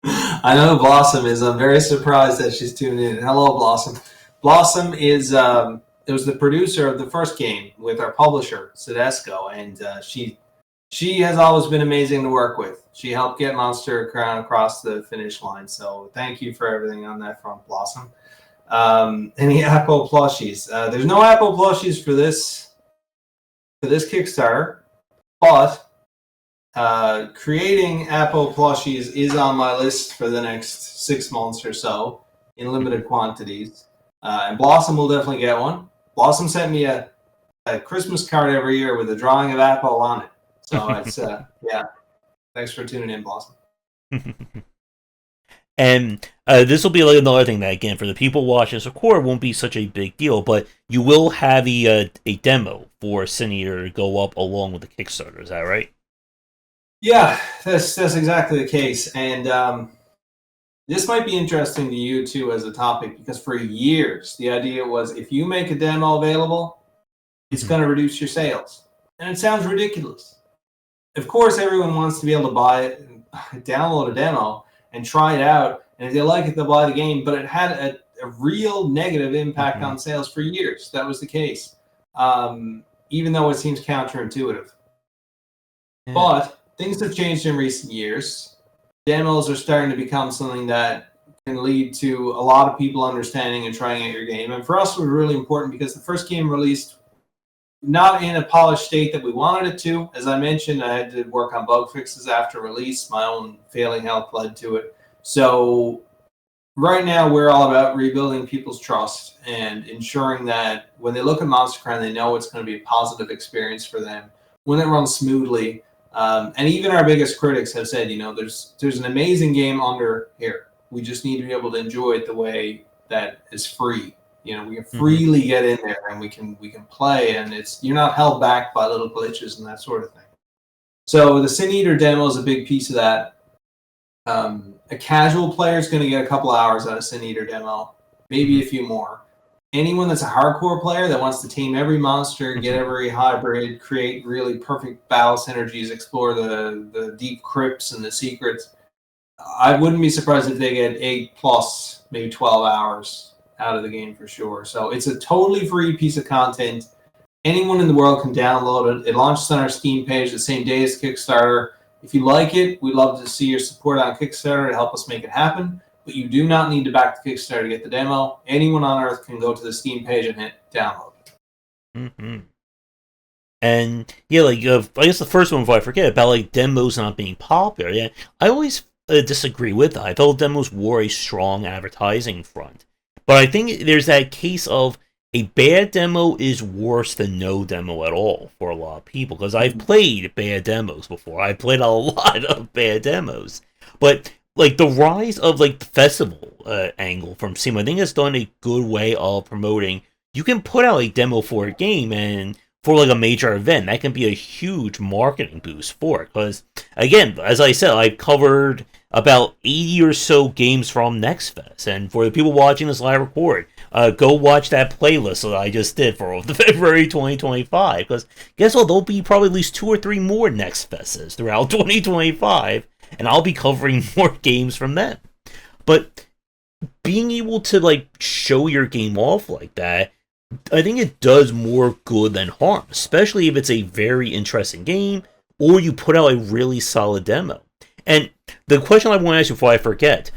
I know Blossom is. I'm very surprised that she's tuned in. Hello, Blossom. Blossom is it was the producer of the first game with our publisher, Sedesco, and she has always been amazing to work with. She helped get Monster Crown across the finish line, so thank you for everything on that front, Blossom. Any Apple plushies? There's no Apple plushies for this Kickstarter, but creating Apple plushies is on my list for the next 6 months or so in limited quantities. And Blossom will definitely get one. Blossom sent me a Christmas card every year with a drawing of Apple on it. So it's, yeah. Thanks for tuning in, Blossom. And this will be like another thing that, again, for the people watching this record, won't be such a big deal, but you will have a demo for Sin Eater to go up along with the Kickstarter. Is that right? Yeah, that's exactly the case. And this might be interesting to you, too, as a topic, because for years, the idea was if you make a demo available, it's going to reduce your sales. And it sounds ridiculous. Of course, everyone wants to be able to buy it, and download a demo, and try it out. And if they like it, they'll buy the game. But it had a real negative impact on sales for years. That was the case, even though it seems counterintuitive. Yeah. But things have changed in recent years. Demos are starting to become something that can lead to a lot of people understanding and trying out your game. And for us, it was really important because the first game released not in a polished state that we wanted it to. As I mentioned, I had to work on bug fixes after release. My own failing health led to it. So right now, we're all about rebuilding people's trust and ensuring that when they look at Monster Crown, they know it's going to be a positive experience for them when it runs smoothly. And even our biggest critics have said, there's an amazing game under here. We just need to be able to enjoy it the way that is free. We can freely get in there and we can play, and you're not held back by little glitches and that sort of thing. So the Sin Eater demo is a big piece of that. A casual player is going to get a couple hours out of Sin Eater demo, maybe a few more. Anyone that's a hardcore player that wants to tame every monster, get every hybrid, create really perfect battle synergies, explore the deep crypts and the secrets, I wouldn't be surprised if they get 8+, maybe 12 hours out of the game for sure. So it's a totally free piece of content. Anyone in the world can download it. It launches on our Steam page the same day as Kickstarter. If you like it, we'd love to see your support on Kickstarter to help us make it happen. But you do not need to back the Kickstarter to get the demo. Anyone on Earth can go to the Steam page and hit download. And yeah, I guess the first one, before I forget, about demos not being popular. Yeah, I always disagree with that. I felt demos were a strong advertising front, but I think there's that case of a bad demo is worse than no demo at all for a lot of people. Because I've played bad demos before. I've played a lot of bad demos, but the rise of the festival angle from Steam, I think it's done a good way of promoting. You can put out a demo for a game, and for a major event, that can be a huge marketing boost for it. Because again, as I said, I've covered about 80 or so games from NextFest, and for the people watching this live record, go watch that playlist that I just did for the February 2025. Because guess what? There'll be probably at least 2 or 3 more NextFests throughout 2025. and I'll be covering more games from them. But being able to like show your game off like that, I think it does more good than harm, especially if it's a very interesting game or you put out a really solid demo. And the question I want to ask you before I forget,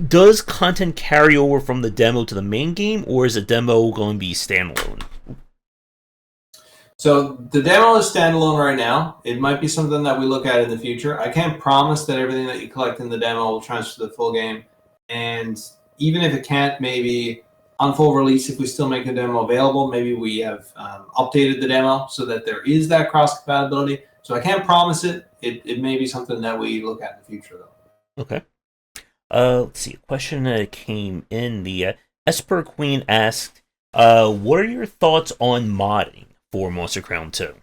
does content carry over from the demo to the main game, or is the demo going to be standalone? So the demo is standalone right now. It might be something that we look at in the future. I can't promise that everything that you collect in the demo will transfer to the full game. And even if it can't, maybe on full release, if we still make the demo available, maybe we have updated the demo so that there is that cross compatibility. So I can't promise it. It may be something that we look at in the future, though. Okay. Let's see. A question that came in. The Esper Queen asked, what are your thoughts on modding for Monster Crown 2?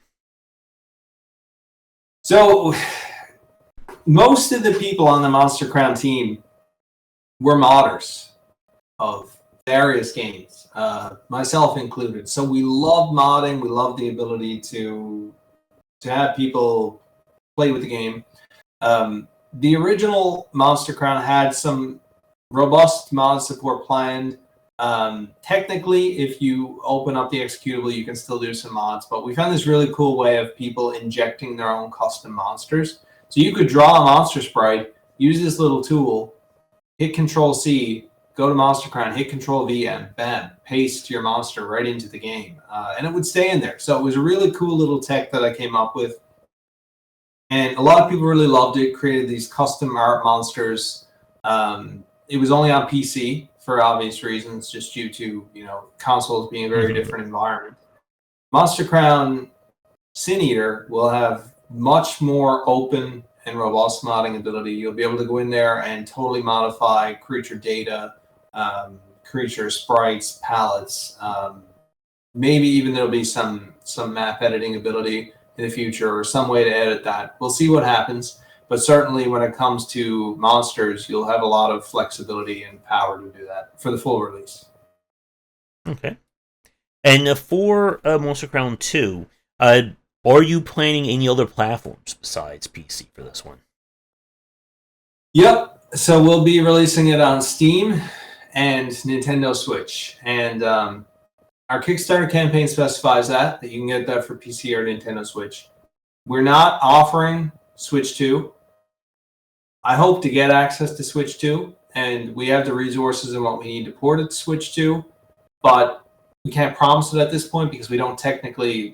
So most of the people on the Monster Crown team were modders of various games, myself included. So we love modding. We love the ability to have people play with the game. The original Monster Crown had some robust mod support planned. Technically, if you open up the executable, you can still do some mods, but we found this really cool way of people injecting their own custom monsters. So you could draw a monster sprite, use this little tool, hit Control-C, go to Monster Crown, hit Control-V, and bam, paste your monster right into the game. And it would stay in there. So it was a really cool little tech that I came up with. And a lot of people really loved it, created these custom art monsters. It was only on PC for obvious reasons, just due to, consoles being a very different environment. Monster Crown Sin Eater will have much more open and robust modding ability. You'll be able to go in there and totally modify creature data, creature sprites, palettes. Maybe even there'll be some map editing ability in the future or some way to edit that. We'll see what happens. But certainly when it comes to monsters, you'll have a lot of flexibility and power to do that for the full release. Okay. And for Monster Crown 2, are you planning any other platforms besides PC for this one? Yep. So we'll be releasing it on Steam and Nintendo Switch. And our Kickstarter campaign specifies that you can get that for PC or Nintendo Switch. We're not offering Switch 2. I hope to get access to Switch 2, and we have the resources and what we need to port it to Switch 2, but we can't promise it at this point because we don't technically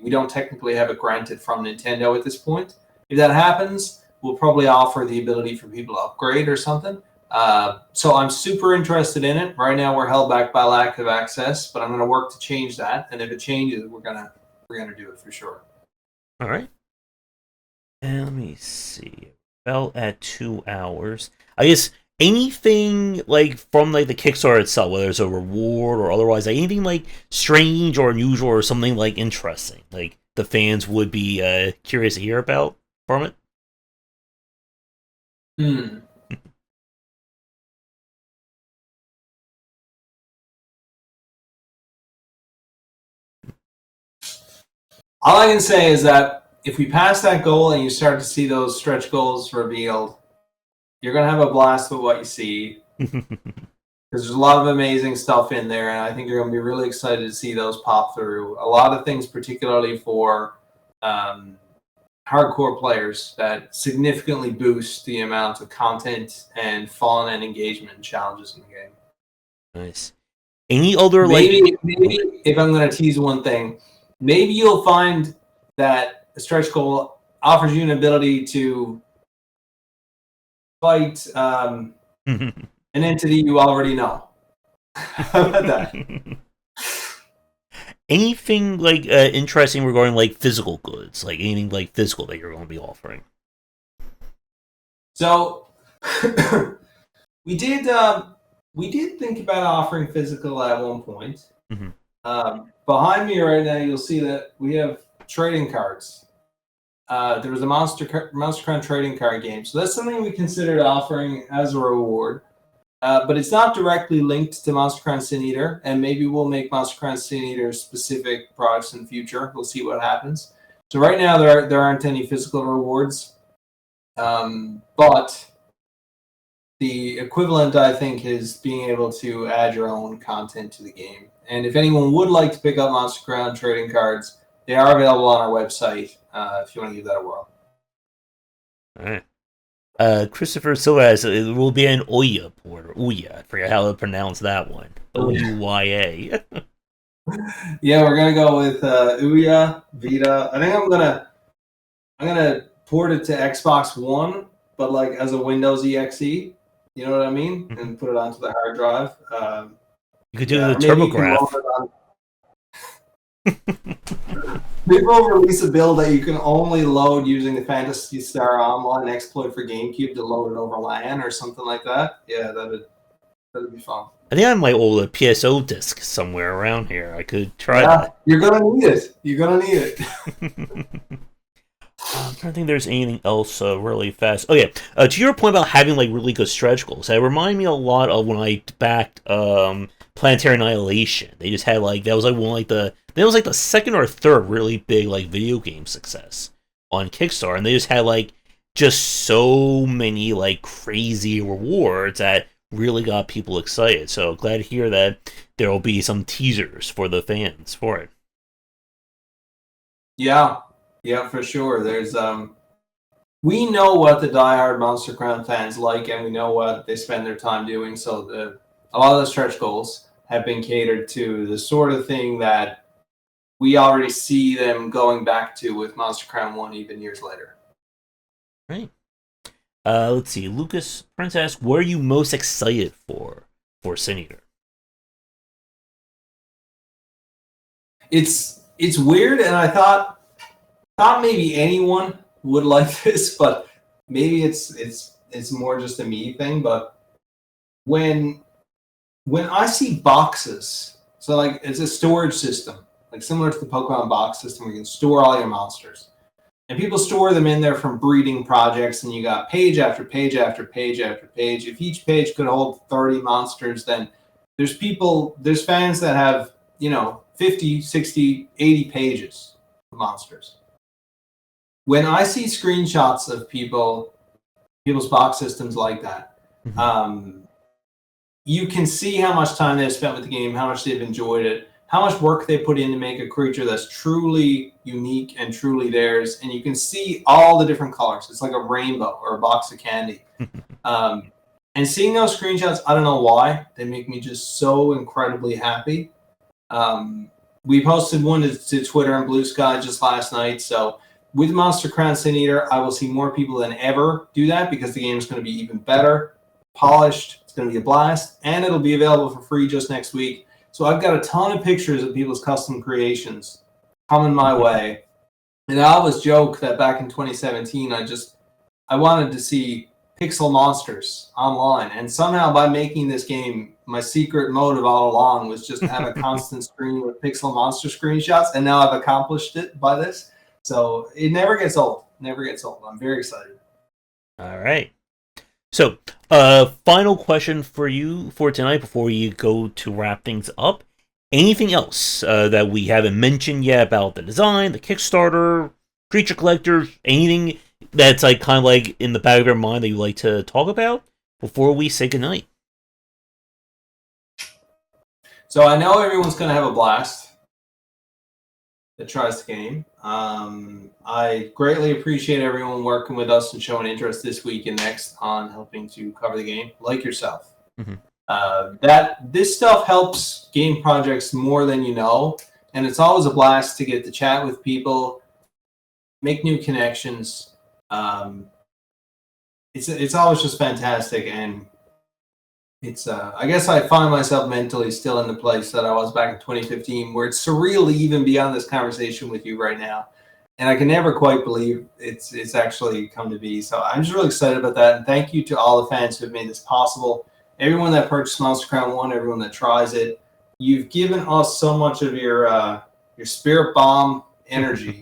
have it granted from Nintendo at this point. If that happens, we'll probably offer the ability for people to upgrade or something. So I'm super interested in it. Right now we're held back by lack of access, but I'm going to work to change that. And if it changes, we're gonna do it for sure. All right. And let me see. About at 2 hours. I guess anything like from like the Kickstarter itself, whether it's a reward or otherwise, like anything like strange or unusual or something like interesting, like the fans would be curious to hear about from it. All I can say is that if we pass that goal and you start to see those stretch goals revealed, you're going to have a blast with what you see. Because there's a lot of amazing stuff in there, and I think you're going to be really excited to see those pop through. A lot of things, particularly for hardcore players, that significantly boost the amount of content and fun and engagement and challenges in the game. Nice. Any other maybe if I'm going to tease one thing, maybe you'll find that a stretch goal offers you an ability to fight an entity you already know. How about that? Anything like interesting regarding like physical goods, like anything like physical that you're going to be offering? So we did think about offering physical at one point. Behind me right now, you'll see that we have trading cards. There was a Monster Crown trading card game, so that's something we considered offering as a reward. But it's not directly linked to Monster Crown Sin Eater, and maybe we'll make Monster Crown Sin Eater specific products in the future. We'll see what happens. So right now there aren't any physical rewards, but equivalent, I think, is being able to add your own content to the game. And if anyone would like to pick up Monster Crown trading cards, they are available on our website if you want to give that a whirl. All right. Christopher Silva says it will be an Ouya port, or Ouya. I forget how to pronounce that one. Ouya. Yeah, we're gonna go with Ouya Vita. I think I'm gonna port it to Xbox One, but like as a Windows EXE. You know what I mean? Mm-hmm. And put it onto the hard drive. You could do the TurboGrafx. Maybe we'll release a build that you can only load using the Phantasy Star Online exploit for GameCube to load it over LAN or something like that. Yeah, that'd be fun. I think I have my old PSO disc somewhere around here. I could try that. You're gonna need it. You're gonna need it. I'm trying to think there's anything else really fast. Oh yeah, to your point about having like really good stretch goals, that reminded me a lot of when I backed Planetary Annihilation. They just had like that was like the second or third really big like video game success on Kickstarter, and they just had like just so many like crazy rewards that really got people excited. So glad to hear that there will be some teasers for the fans for it. Yeah, for sure. There's we know what the diehard Monster Crown fans like, and we know what they spend their time doing. So a lot of the stretch goals have been catered to the sort of thing that we already see them going back to with Monster Crown 1 even years later. Right. Let's see. Lucas Prince asks, what are you most excited for Sin Eater? It's weird, and I thought maybe anyone would like this, but maybe it's more just a me thing. But when I see boxes, so like it's a storage system, like similar to the Pokemon box system, where you can store all your monsters, and people store them in there from breeding projects, and you got page after page after page after page. If each page could hold 30 monsters, then there's fans that have 50, 60, 80 pages of monsters. When I see screenshots of people's box systems like that, you can see how much time they've spent with the game, how much they've enjoyed it, how much work they put in to make a creature that's truly unique and truly theirs, and you can see all the different colors. It's like a rainbow or a box of candy. And seeing those screenshots, I don't know why, they make me just so incredibly happy. We posted one to Twitter and Blue Sky just last night, so with Monster Crown Sin Eater, I will see more people than ever do that because the game is going to be even better, polished. It's going to be a blast, and it'll be available for free just next week. So I've got a ton of pictures of people's custom creations coming my way. And I always joke that back in 2017, I wanted to see pixel monsters online. And somehow by making this game, my secret motive all along was just to have a constant screen with pixel monster screenshots. And now I've accomplished it by this. So it never gets old. Never gets old. I'm very excited. All right. So, final question for you for tonight before you go to wrap things up. Anything else that we haven't mentioned yet about the design, the Kickstarter, creature collectors, anything that's like kind of like in the back of your mind that you'd like to talk about before we say goodnight? So I know everyone's going to have a blast that tries the game. I greatly appreciate everyone working with us and showing interest this week and next on helping to cover the game, like yourself. This stuff helps game projects more than you know, and it's always a blast to get to chat with people, make new connections. It's always just fantastic, and it's I guess I find myself mentally still in the place that I was back in 2015, where it's surreal to even be on this conversation with you right now, and I can never quite believe it's actually come to be. So I'm just really excited about that, and thank you to all the fans who have made this possible. Everyone that purchased Monster Crown 1, everyone that tries it, you've given us so much of your spirit bomb energy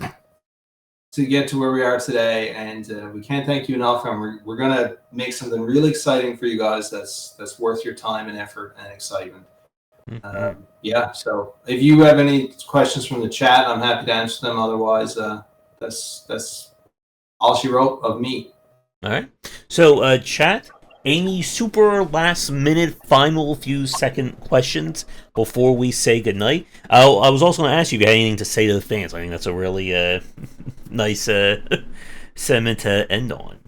to get to where we are today, and we can't thank you enough. And we're gonna make something really exciting for you guys. That's worth your time and effort and excitement. Yeah. So if you have any questions from the chat, I'm happy to answer them. Otherwise, that's all she wrote of me. All right. So chat. any super last minute final few second questions before we say goodnight? I was also going to ask you if you had anything to say to the fans. I think that's a really nice sentiment to end on.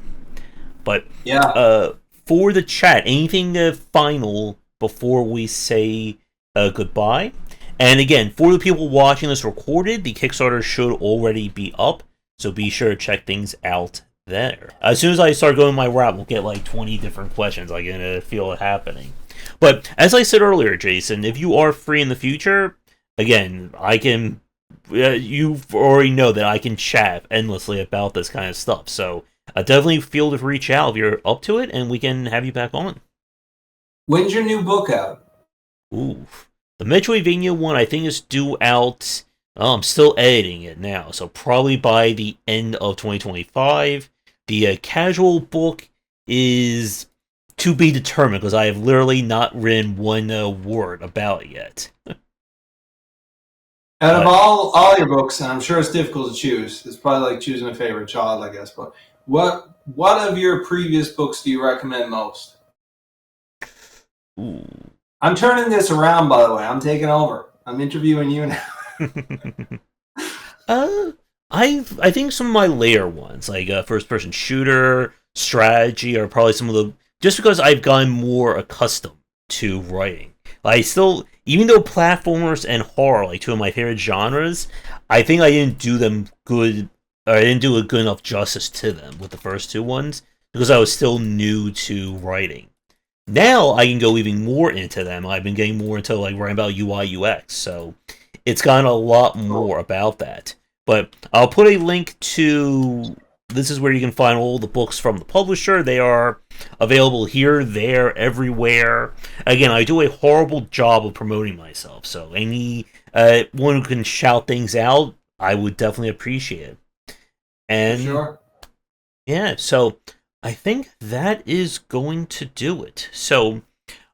But Yeah. for the chat, anything final before we say goodbye? And again, for the people watching this recorded, the Kickstarter should already be up, so be sure to check things out there. As soon as I start going my route, we'll get like 20 different questions. I can feel it happening. But as I said earlier, Jason, if you are free in the future, again, I can. You already know that I can chat endlessly about this kind of stuff. So definitely feel to reach out if you're up to it, and we can have you back on. When's your new book out? Ooh, the Metroidvania one I think is due out. Oh, I'm still editing it now, so probably by the end of 2025. The casual book is to be determined because I have literally not written one word about it yet. Out of all your books, and I'm sure it's difficult to choose. It's probably like choosing a favorite child, I guess. But what of your previous books do you recommend most? Ooh. I'm turning this around, by the way. I'm taking over. I'm interviewing you now. I think some of my later ones, like first person shooter, strategy, are probably some of the just because I've gotten more accustomed to writing. I still, even though platformers and horror, like two of my favorite genres, I think I didn't do them good. Or I didn't do a good enough justice to them with the first two ones because I was still new to writing. Now I can go even more into them. I've been getting more into like writing about UI UX, so it's gotten a lot more about that. But I'll put a link to. This is where you can find all the books from the publisher. They are available here, there, everywhere. Again, I do a horrible job of promoting myself, so any one who can shout things out, I would definitely appreciate it. And Sure. yeah, so I think that is going to do it. So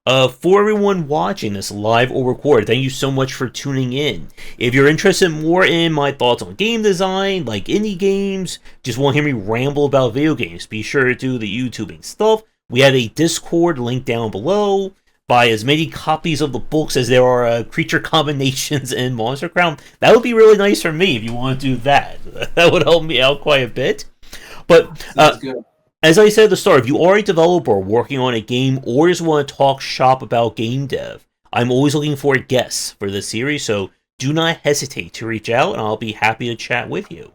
for everyone watching this live or recorded, thank you so much for tuning in. If you're interested more in my thoughts on game design, like indie games, just want to hear me ramble about video games, be sure to do the YouTubing stuff. We have a Discord link down below. Buy as many copies of the books as there are creature combinations in Monster Crown. That would be really nice for me if you want to do that. That would help me out quite a bit. But as I said at the start, if you are a developer working on a game or just want to talk shop about game dev, I'm always looking for guests for this series, so do not hesitate to reach out and I'll be happy to chat with you.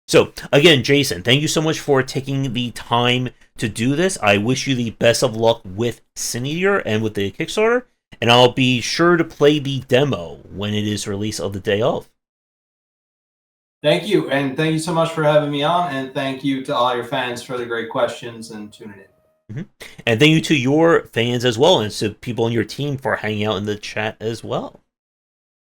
So, again, Jason, thank you so much for taking the time to do this. I wish you the best of luck with Cineater and with the Kickstarter, and I'll be sure to play the demo when it is released of the day of. Thank you, and thank you so much for having me on, and thank you to all your fans for the great questions and tuning in. Mm-hmm. And thank you to your fans as well, and to people on your team for hanging out in the chat as well.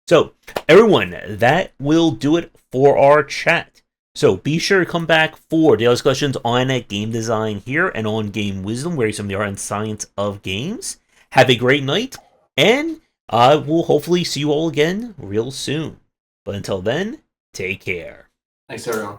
So, everyone, that will do it for our chat. So be sure to come back for daily discussions on game design here and on Game Wisdom, where some of the art and science of games. Have a great night, and we'll hopefully see you all again real soon. But until then, take care. Thanks, everyone.